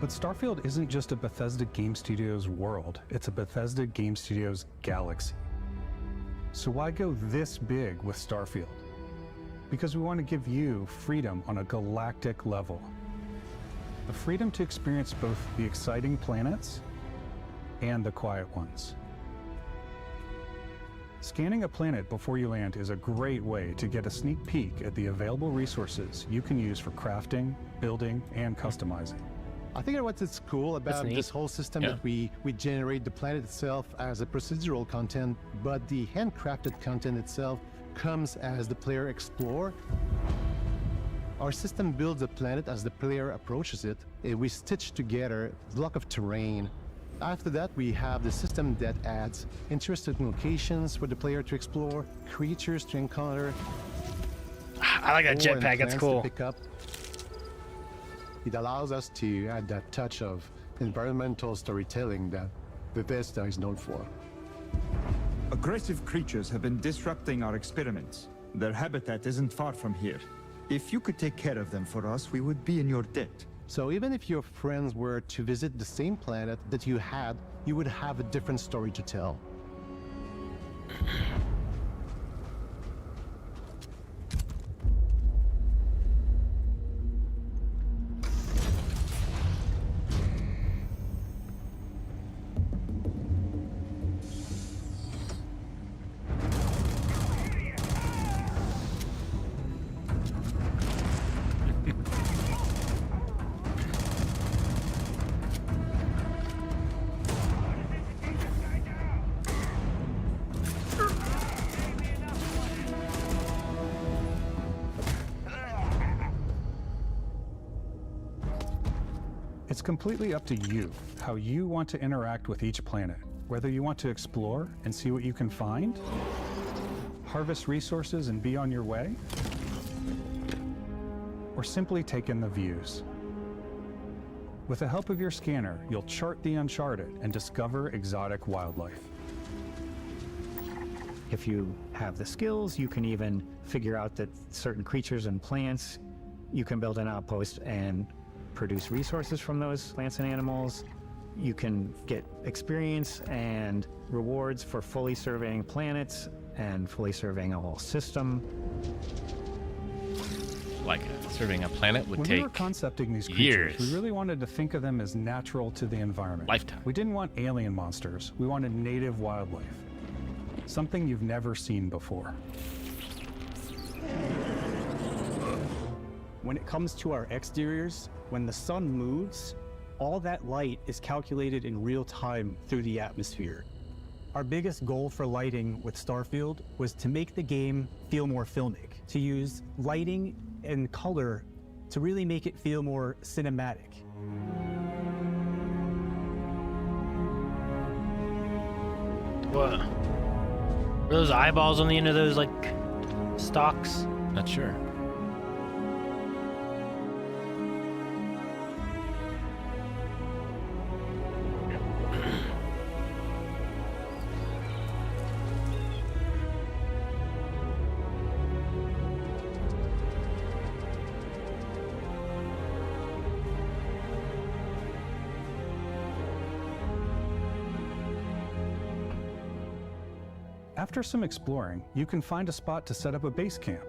But Starfield isn't just a Bethesda Game Studios world, it's a Bethesda Game Studios galaxy. So why go this big with Starfield? Because we want to give you freedom on a galactic level. The freedom to experience both the exciting planets and the quiet ones. Scanning a planet before you land is a great way to get a sneak peek at the available resources you can use for crafting, building, and customizing. I think what's cool about this whole system that we generate the planet itself as a procedural content, but the handcrafted content itself comes as the player explore. Our system builds a planet as the player approaches it. We stitch together a block of terrain. After that, we have the system that adds interesting locations for the player to explore, creatures to encounter. I like that jetpack, that's cool. Pick up. It allows us to add that touch of environmental storytelling that Bethesda is known for. Aggressive creatures have been disrupting our experiments. Their habitat isn't far from here. If you could take care of them for us, we would be in your debt. So even if your friends were to visit the same planet that you had, you would have a different story to tell. It's completely up to you how you want to interact with each planet, whether you want to explore and see what you can find, harvest resources and be on your way, or simply take in the views. With the help of your scanner, you'll chart the uncharted and discover exotic wildlife. If you have the skills, you can even figure out that certain creatures and plants, you can build an outpost and produce resources from those plants and animals. You can get experience and rewards for fully surveying planets and fully surveying a whole system. like serving a planet would When take we were concepting these years. creatures, we really wanted to think of them as natural to the environment. Lifetime. We didn't want alien monsters. We wanted native wildlife. Something you've never seen before. When it comes to our exteriors, when the sun moves, all that light is calculated in real time through the atmosphere. Our biggest goal for lighting with Starfield was to make the game feel more filmic, to use lighting and color to really make it feel more cinematic. What? Were those eyeballs on the end of those, like, stalks? Not sure. After some exploring, you can find a spot to set up a base camp.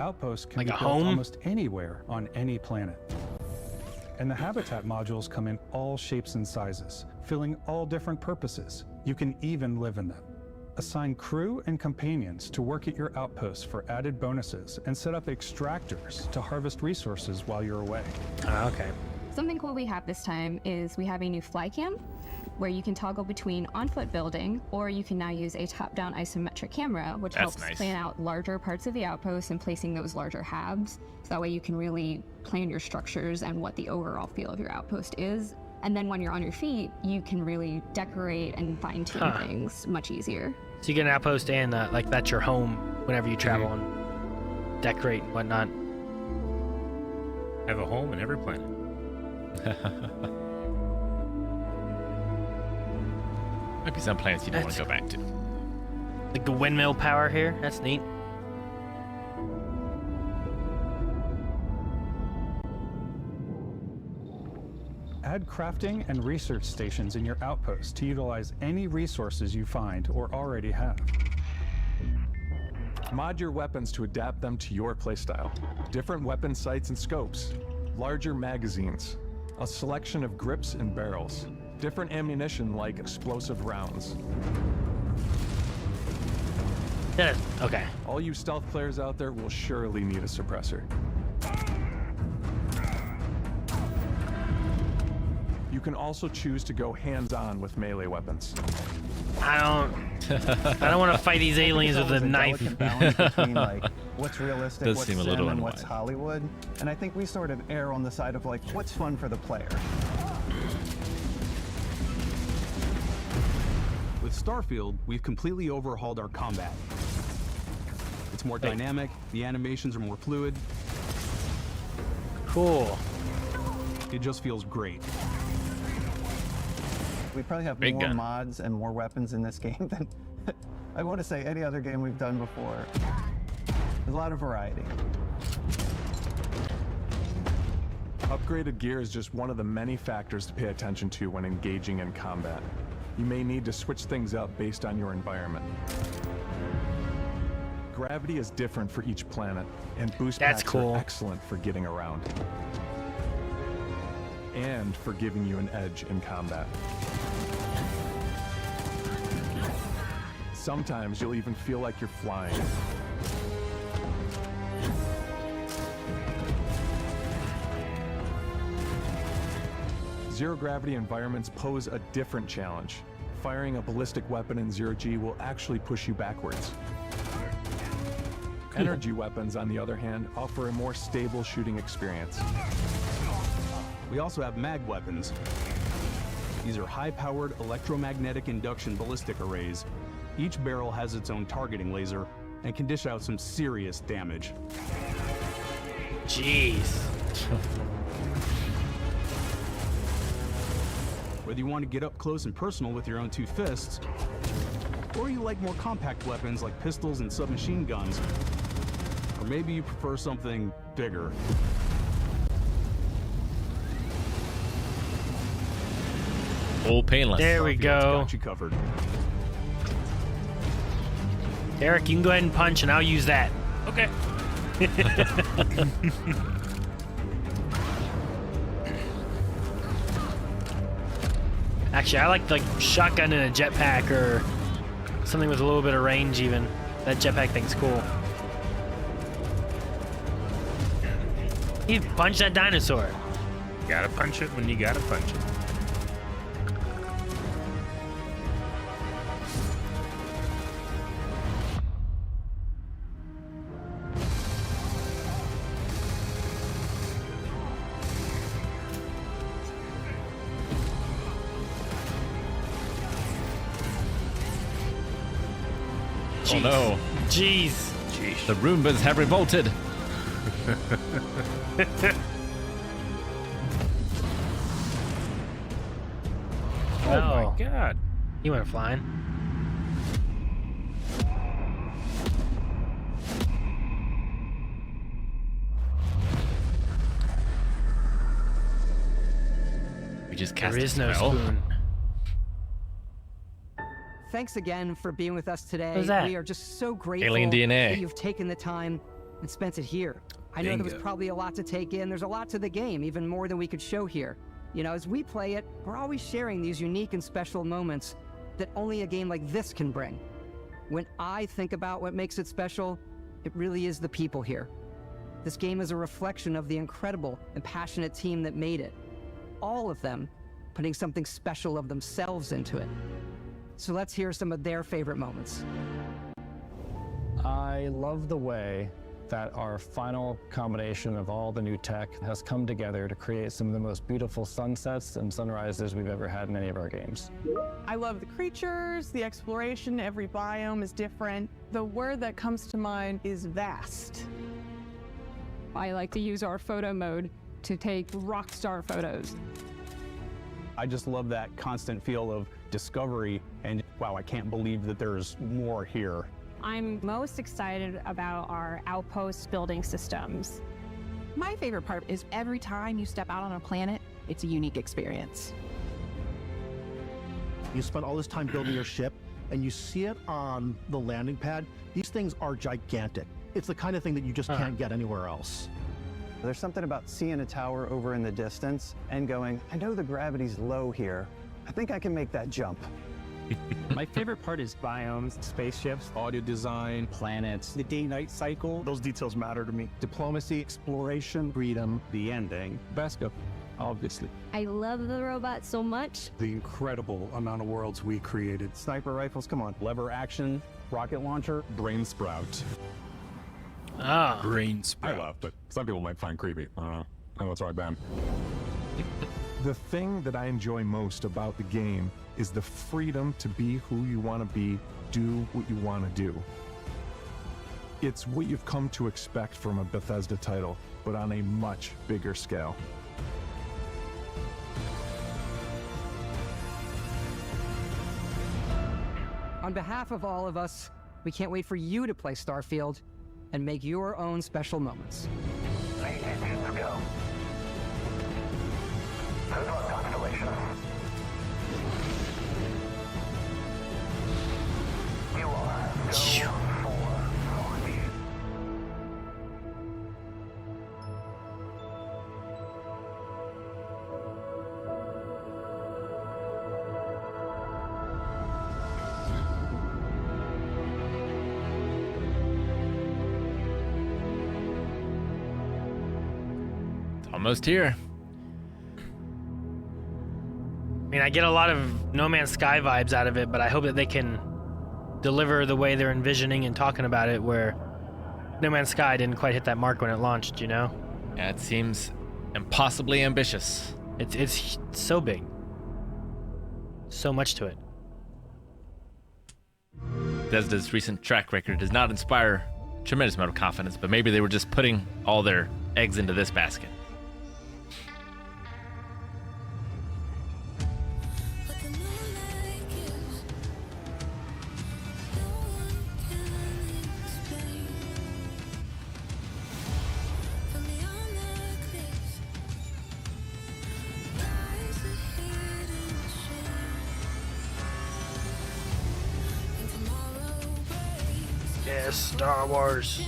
Outposts can like be a built home? almost anywhere on any planet. And the habitat modules come in all shapes and sizes, filling all different purposes. You can even live in them. Assign crew and companions to work at your outposts for added bonuses, and set up extractors to harvest resources while you're away. Okay. Something cool we have this time is we have a new fly cam where you can toggle between on-foot building, or you can now use a top-down isometric camera, which helps plan out larger parts of the outpost and placing those larger halves. So that way you can really plan your structures and what the overall feel of your outpost is. And then when you're on your feet, you can really decorate and fine-tune things much easier. So you get an outpost and, like, that's your home whenever you travel and decorate and whatnot. Have a home in every planet. Might be some planets you don't want to go back to. Like the windmill power here. That's neat. Add crafting and research stations in your outpost to utilize any resources you find or already have. Mod your weapons to adapt them to your playstyle. Different weapon sights and scopes, larger magazines, a selection of grips and barrels, different ammunition like explosive rounds. Okay. All you stealth players out there will surely need a suppressor. You can also choose to go hands-on with melee weapons. I don't want to fight these aliens with a knife. Balance between like what's realistic, Does what's seem a sim, little and what's unwise. Hollywood, and I think we sort of err on the side of like what's fun for the player. With Starfield, we've completely overhauled our combat. It's more dynamic, the animations are more fluid. Cool. It just feels great. We probably have Big more gun. mods and more weapons in this game than I want to say any other game we've done before. There's a lot of variety. Upgraded gear is just one of the many factors to pay attention to when engaging in combat. You may need to switch things up based on your environment. Gravity is different for each planet, and boost That's packs cool. are excellent for getting around. And for giving you an edge in combat. Sometimes you'll even feel like you're flying. Zero-gravity environments pose a different challenge. Firing a ballistic weapon in zero-G will actually push you backwards. Energy weapons, on the other hand, offer a more stable shooting experience. We also have mag weapons. These are high-powered electromagnetic induction ballistic arrays. Each barrel has its own targeting laser and can dish out some serious damage. Jeez. Whether you want to get up close and personal with your own two fists, or you like more compact weapons like pistols and submachine guns, or maybe you prefer something bigger. All painless. There we go. Got you covered. Derek, you can go ahead and punch, and I'll use that. Okay. Actually, I like shotgun in a jetpack or something with a little bit of range even. That jetpack thing's cool. He punched that dinosaur. Gotta punch it when you gotta punch it. Oh no. Jeez. The Roombas have revolted. Oh my god. He went flying. We just cast There a is no spell. spoon. Thanks again for being with us today. What was that? We are just so grateful Alien DNA. that you've taken the time and spent it here. I know there was Bingo. probably a lot to take in. There's a lot to the game, even more than we could show here. You know, as we play it, we're always sharing these unique and special moments that only a game like this can bring. When I think about what makes it special, it really is the people here. This game is a reflection of the incredible and passionate team that made it. All of them putting something special of themselves into it. So let's hear some of their favorite moments. I love the way that our final combination of all the new tech has come together to create some of the most beautiful sunsets and sunrises we've ever had in any of our games. I love the creatures, the exploration, every biome is different. The word that comes to mind is vast. I like to use our photo mode to take rock star photos. I just love that constant feel of discovery and wow, I can't believe that there's more here. I'm most excited about our outpost building systems. My favorite part is every time you step out on a planet, it's a unique experience. You spend all this time building your ship, and you see it on the landing pad. These things are gigantic. It's the kind of thing that you just can't get anywhere else. There's something about seeing a tower over in the distance and going, I know the gravity's low here. I think I can make that jump. My favorite part is biomes, spaceships, audio design, planets. The day-night cycle, Those details matter to me. diplomacy, exploration, freedom, the ending. Basco, obviously. I love the robot so much. The incredible amount of worlds we created. Sniper rifles, come on. Lever action, rocket launcher, brain sprout. Ah. Brain sprout. I love, but some people might find creepy. I don't know. I know it's right, Ben. The thing that I enjoy most about the game is the freedom to be who you want to be, do what you want to do. It's what you've come to expect from a Bethesda title, but on a much bigger scale. On behalf of all of us, we can't wait for you to play Starfield and make your own special moments. Let's go. Good luck, Constellation. You are go for it. Almost here. I mean, I get a lot of No Man's Sky vibes out of it, but I hope that they can deliver the way they're envisioning and talking about it, where No Man's Sky didn't quite hit that mark when it launched, you know? Yeah, it seems impossibly ambitious. It's so big. So much to it. Bethesda's recent track record does not inspire a tremendous amount of confidence, but maybe they were just putting all their eggs into this basket. Yes, Star Wars.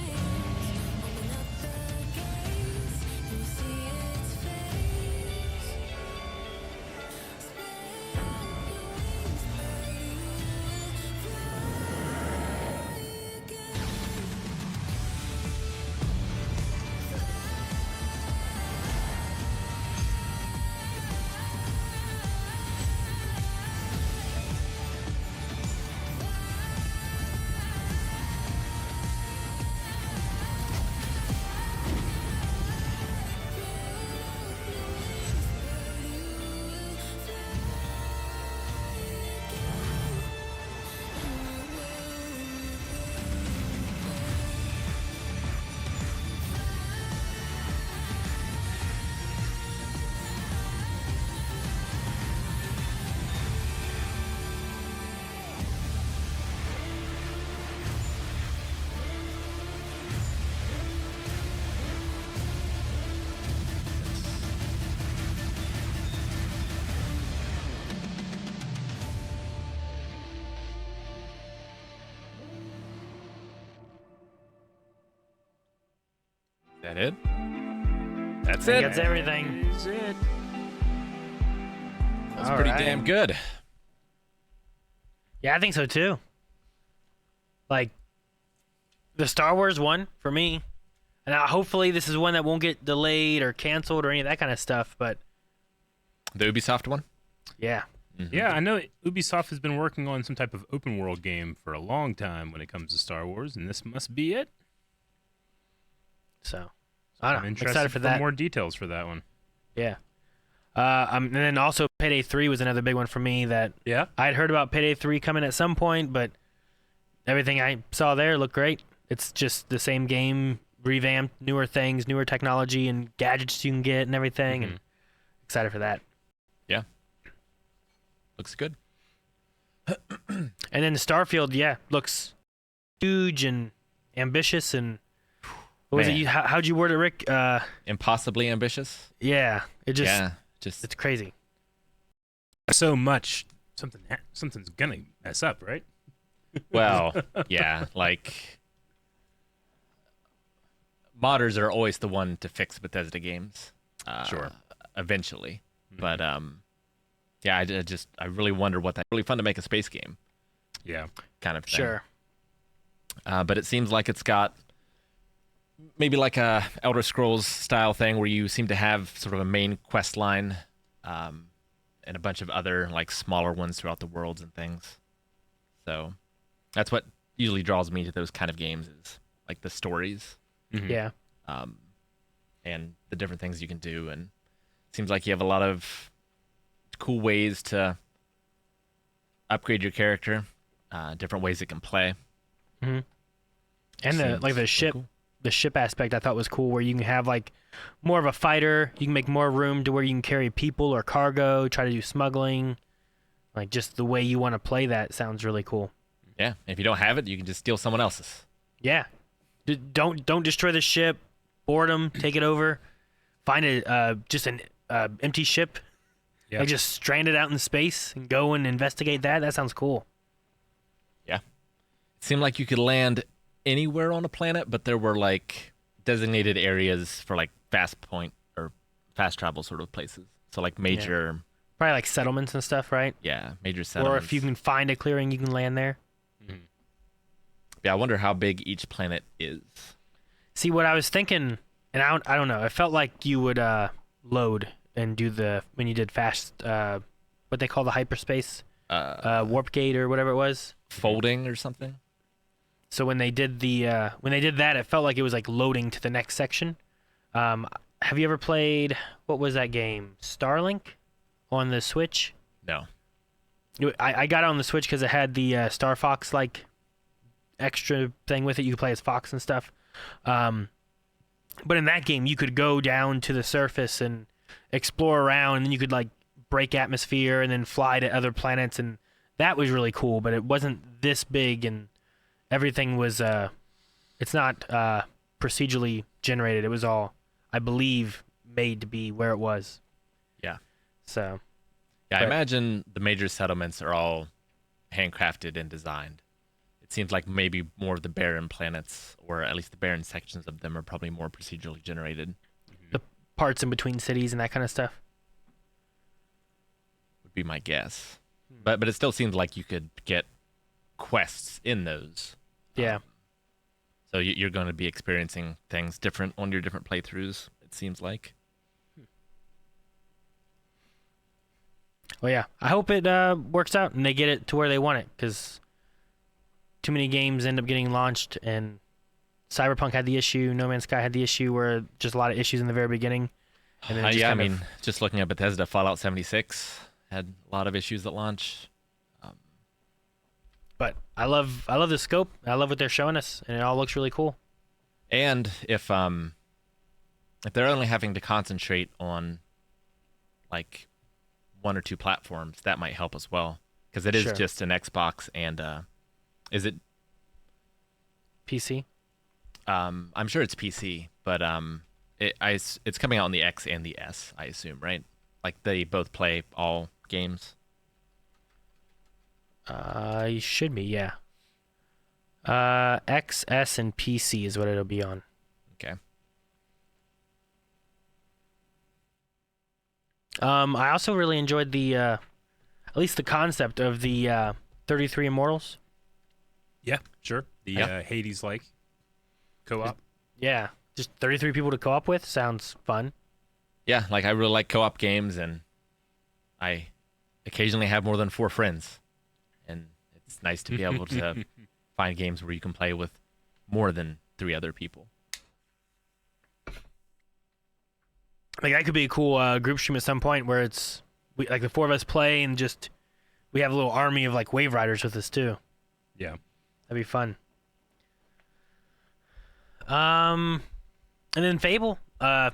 That it? That's I it. think that's everything. That's it. That's pretty damn good. Yeah, I think so too. Like, the Star Wars one for me, and hopefully this is one that won't get delayed or canceled or any of that kind of stuff. But the Ubisoft one. Yeah. Mm-hmm. Yeah, I know Ubisoft has been working on some type of open world game for a long time when it comes to Star Wars, and this must be it. So, I'm interested for more details for that one. Yeah. And then also Payday 3 was another big one for me that I had heard about Payday 3 coming at some point, but everything I saw there looked great. It's just the same game, revamped, newer things, newer technology, and gadgets you can get and everything. And excited for that. Yeah. Looks good. And then Starfield, looks huge and ambitious. And what was it? How'd you word it, Rick? Impossibly ambitious. Yeah. It's crazy. So much. Something's gonna mess up, right? Well, yeah, like modders are always the one to fix Bethesda games. Sure. Eventually, but yeah, I really wonder what that really fun to make a space game. Yeah, kind of thing. Sure. But it seems like it's got maybe like a Elder Scrolls style thing where you seem to have sort of a main quest line, and a bunch of other like smaller ones throughout the worlds and things. So that's what usually draws me to those kind of games is like the stories. Yeah. And the different things you can do, and it seems like you have a lot of cool ways to upgrade your character, different ways it can play. Mm-hmm. And the ship aspect I thought was cool, where you can have like more of a fighter. You can make more room to where you can carry people or cargo, try to do smuggling. Like just the way you want to play that sounds really cool. Yeah, if you don't have it, you can just steal someone else's. Yeah, don't destroy the ship. Board them, take it over. Find just an empty ship. Yep. Like just strand it out in space and go and investigate that. That sounds cool. Yeah, it seemed like you could land anywhere on a planet, but there were like designated areas for like fast point or fast travel sort of places. So like major, probably like settlements and stuff, right? Yeah, major settlements. Or if you can find a clearing, you can land there. Mm-hmm. Yeah, I wonder how big each planet is. See, what I was thinking, and I don't know. It felt like you would load and do when you did fast, what they call the hyperspace, warp gate or whatever it was, folding or something. So when they did that, it felt like it was like loading to the next section. Have you ever played, what was that game, Starlink, on the Switch? No. I got it on the Switch because it had the Star Fox like extra thing with it. You could play as Fox and stuff. But in that game, you could go down to the surface and explore around, and then you could like break atmosphere and then fly to other planets, and that was really cool. But it wasn't this big, and everything was it's not procedurally generated. It was all, I believe, made to be where it was. Yeah. So. Yeah, I imagine the major settlements are all handcrafted and designed. It seems like maybe more of the barren planets, or at least the barren sections of them, are probably more procedurally generated. The parts in between cities and that kind of stuff would be my guess. But it still seems like you could get quests in those. Yeah. So you're going to be experiencing things different on your different playthroughs, it seems like. Well, yeah. I hope it works out and they get it to where they want it, because too many games end up getting launched, and Cyberpunk had the issue, No Man's Sky had the issue, where just a lot of issues in the very beginning. And then yeah, I mean, just looking at Bethesda, Fallout 76 had a lot of issues at launch. But I love the scope. I love what they're showing us, and it all looks really cool. And if they're only having to concentrate on like one or two platforms, that might help as well, because it is just an Xbox and is it PC? I'm sure it's PC, but it's coming out on the X and the S, I assume, right? Like they both play all games. You should be, yeah. X, S, and PC is what it'll be on. Okay. I also really enjoyed the, at least the concept of the 33 Immortals. Yeah, sure. The Hades-like co-op. Yeah, just 33 people to co-op with sounds fun. Yeah, like I really like co-op games, and I occasionally have more than 4 friends, and it's nice to be able to find games where you can play with more than 3 other people. Like that could be a cool group stream at some point where it's like the 4 of us play and just we have a little army of like wave riders with us too. Yeah, that'd be fun. And then Fable. I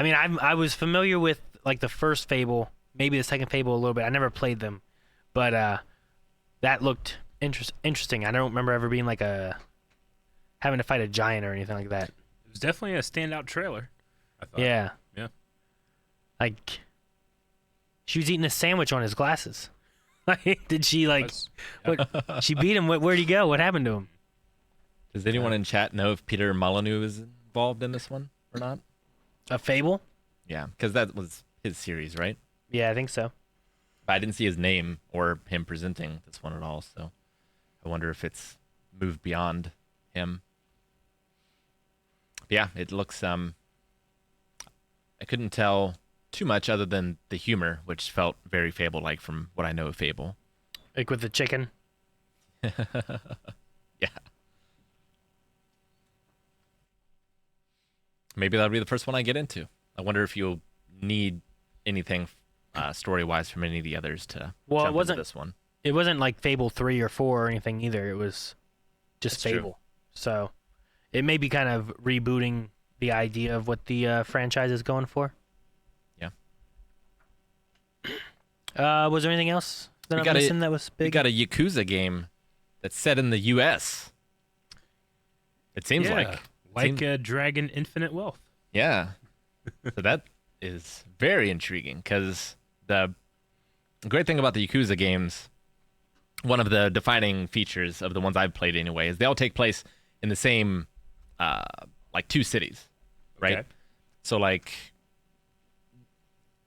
mean, I was familiar with like the first Fable, maybe the second Fable a little bit. I never played them, but that looked interesting. I don't remember ever being like having to fight a giant or anything like that. It was definitely a standout trailer, I thought. Yeah. Yeah. Like, she was eating a sandwich on his glasses. Did she like? What? She beat him. Where'd he go? What happened to him? Does anyone in chat know if Peter Molyneux is involved in this one or not? A Fable? Yeah, because that was his series, right? Yeah, I think so. But I didn't see his name or him presenting this one at all, so I wonder if it's moved beyond him. But yeah, it looks. I couldn't tell too much other than the humor, which felt very Fable-like from what I know of Fable. Like with the chicken? Yeah. Maybe that'll be the first one I get into. I wonder if you'll need anything story-wise from any of the others to jump into this one. It wasn't like Fable 3 or 4 or anything either. It was just That's Fable. true. So it may be kind of rebooting the idea of what the franchise is going for. Yeah. Was there anything else that I'm missing that was big? We got a Yakuza game that's set in the U.S. It seems like Dragon Infinite Wealth. Yeah. So that is very intriguing because the great thing about the Yakuza games, one of the defining features of the ones I've played anyway, is they all take place in the same, like 2 cities, right? Okay. So like,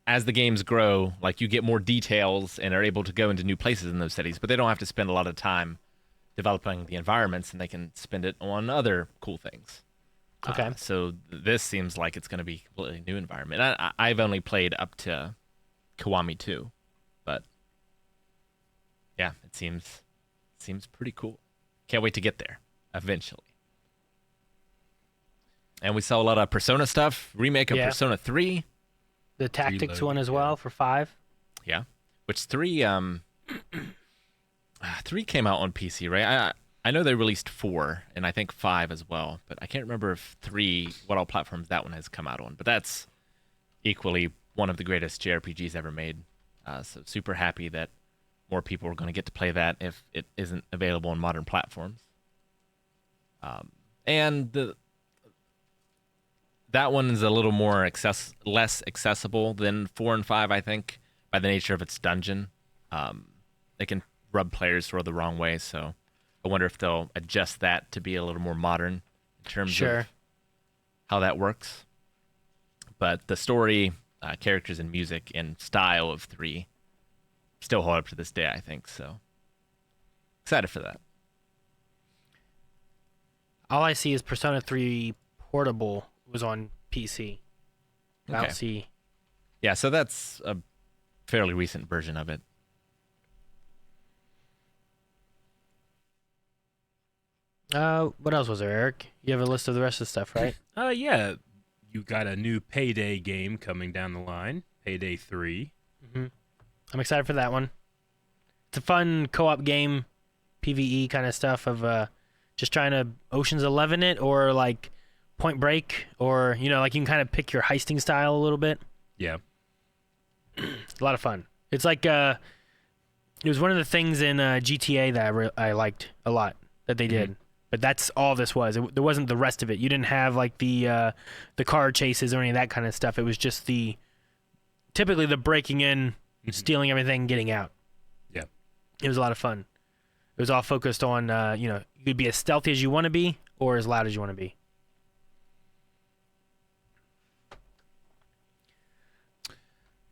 as the games grow, like you get more details and are able to go into new places in those cities, but they don't have to spend a lot of time developing the environments, and they can spend it on other cool things. Okay. So this seems like it's going to be a completely new environment. I've only played up to Kiwami 2, but yeah, it seems pretty cool. Can't wait to get there eventually. And we saw a lot of Persona stuff. Remake of Persona 3. The Tactics one as well for 5. Yeah, which 3 came out on PC, right? I know they released 4, and I think 5 as well, but I can't remember if 3, what all platforms that one has come out on. But that's equally one of the greatest JRPGs ever made. So super happy that more people are going to get to play that if it isn't available on modern platforms. And that one is a little more less accessible than 4 and 5, I think, by the nature of its dungeon. It can rub players the wrong way, so I wonder if they'll adjust that to be a little more modern in terms of how that works. But the story, characters, and music and style of 3 still hold up to this day, I think. So excited for that. All I see is Persona 3 Portable was on PC. I don't Okay. see. Yeah, so that's a fairly recent version of it. What else was there, Eric? You have a list of the rest of the stuff, right? Yeah. You got a new Payday game coming down the line, Payday 3. Mm-hmm. I'm excited for that one. It's a fun co-op game, PvE kind of stuff of just trying to Ocean's 11 it or like Point Break, or like you can kind of pick your heisting style a little bit. Yeah. It's a lot of fun. It's like it was one of the things in GTA that I liked a lot that they did. But that's all this was. There wasn't the rest of it. You didn't have like the car chases or any of that kind of stuff. It was just typically the breaking in, stealing everything, getting out. Yeah. It was a lot of fun. It was all focused on you could be as stealthy as you want to be or as loud as you want to be.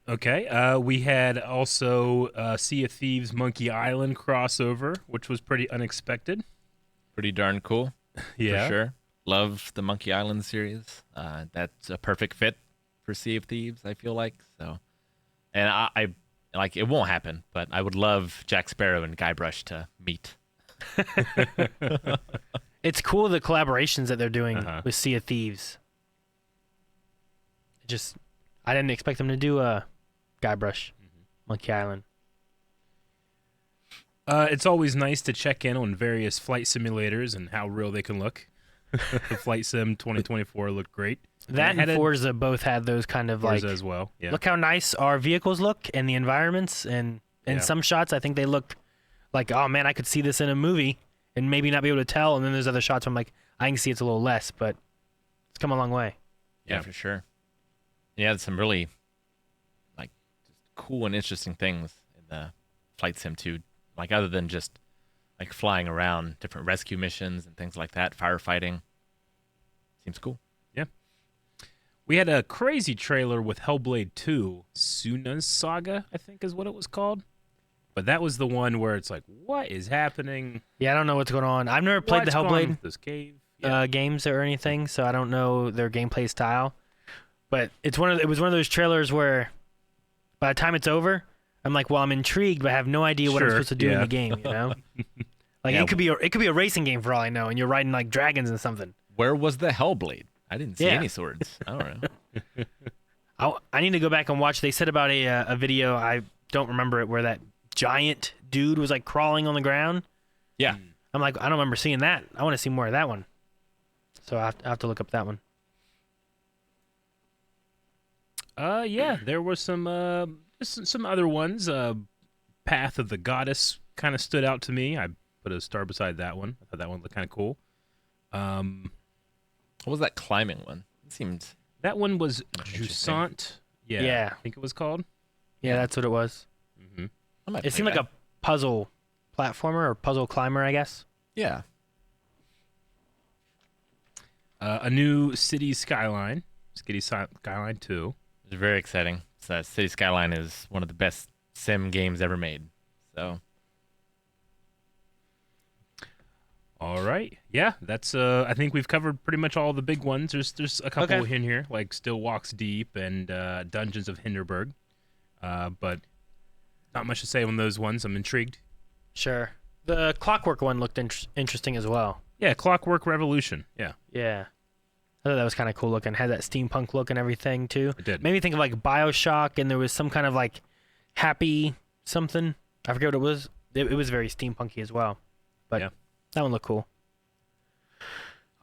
Okay. We had also Sea of Thieves Monkey Island crossover, which was pretty unexpected. Pretty darn cool. Yeah. For sure. Love the Monkey Island series. That's a perfect fit for Sea of Thieves, I feel like. So, and I like, it won't happen, but I would love Jack Sparrow and Guybrush to meet. It's cool, the collaborations that they're doing with Sea of Thieves. I didn't expect them to do Guybrush, Monkey Island. It's always nice to check in on various flight simulators and how real they can look. The Flight Sim 2024 looked great. That and Forza both had those kind of Forza as well. Yeah. Look how nice our vehicles look and the environments, and in some shots I think they look like, oh man, I could see this in a movie and maybe not be able to tell. And then there's other shots where I'm like, I can see it's a little less, but it's come a long way. Yeah, for sure. Yeah, there's some really like just cool and interesting things in the Flight Sim 2. Like, other than just like flying around, different rescue missions and things like that, firefighting. Seems cool. Yeah. We had a crazy trailer with Hellblade II, Suna's Saga, I think is what it was called. But that was the one where it's like, what is happening? Yeah, I don't know what's going on. I've never played the Hellblade this cave? games or anything, so I don't know their gameplay style. But it was one of those trailers where by the time it's over, I'm like, well, I'm intrigued, but I have no idea what I'm supposed to do in the game, you know? Like, it could be a racing game for all I know, and you're riding like dragons and something. Where was the Hellblade? I didn't see any swords. I don't know. I need to go back and watch. They said about a video, I don't remember it, where that giant dude was like crawling on the ground. Yeah. I'm like, I don't remember seeing that. I want to see more of that one. So I have to look up that one. Yeah, there were some other ones. Path of the Goddess kind of stood out to me. I put a star beside that one. I thought that one looked kind of cool. What was that climbing one? It seemed that one was Jusant. Yeah, I think it was called. Yeah, that's what it was. Mm-hmm. It seemed like a puzzle platformer or puzzle climber, I guess. Yeah. A new City Skyline, City Skyline 2. It's very exciting. City Skyline is one of the best sim games ever made. So. All right. Yeah, that's. I think we've covered pretty much all the big ones. There's a couple in here, like Still Walks Deep and Dungeons of Hinterberg. But not much to say on those ones. I'm intrigued. Sure. The Clockwork one looked interesting as well. Yeah, Clockwork Revolution. Yeah. Yeah. I thought that was kind of cool looking. Had that steampunk look and everything too. It did. Made me think of like BioShock, and there was some kind of like happy something. I forget what it was. It was very steampunky as well. But that one looked cool.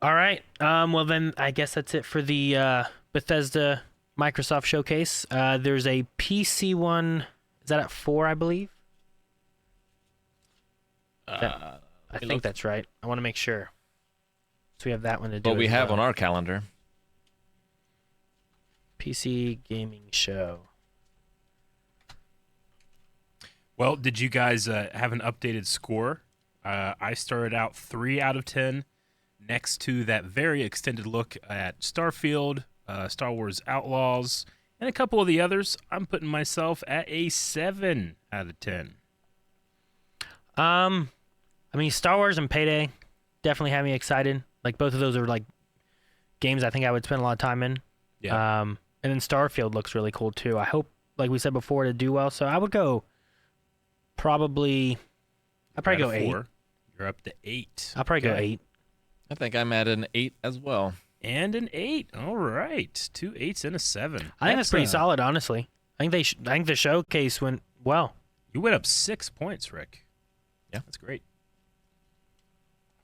All right. Well then, I guess that's it for the Bethesda Microsoft showcase. There's a PC one. Is that at 4, I believe? I think that's right. I want to make sure. So we have that one to do. What we have on our calendar. PC gaming show. Well, did you guys have an updated score? I started out 3 out of 10 next to that very extended look at Starfield, Star Wars Outlaws, and a couple of the others. I'm putting myself at a 7 out of 10. I mean, Star Wars and Payday definitely had me excited. Like, both of those are like games I think I would spend a lot of time in. Yeah. And then Starfield looks really cool too. I hope, like we said before, to do well. So I would go probably. I'd probably go 8. You're up to 8. I'll probably go 8. I think I'm at an 8 as well. And an 8. All right, 2 8s and a 7. I think that's pretty solid, honestly. I think the showcase went well. You went up 6 points, Rick. Yeah, that's great.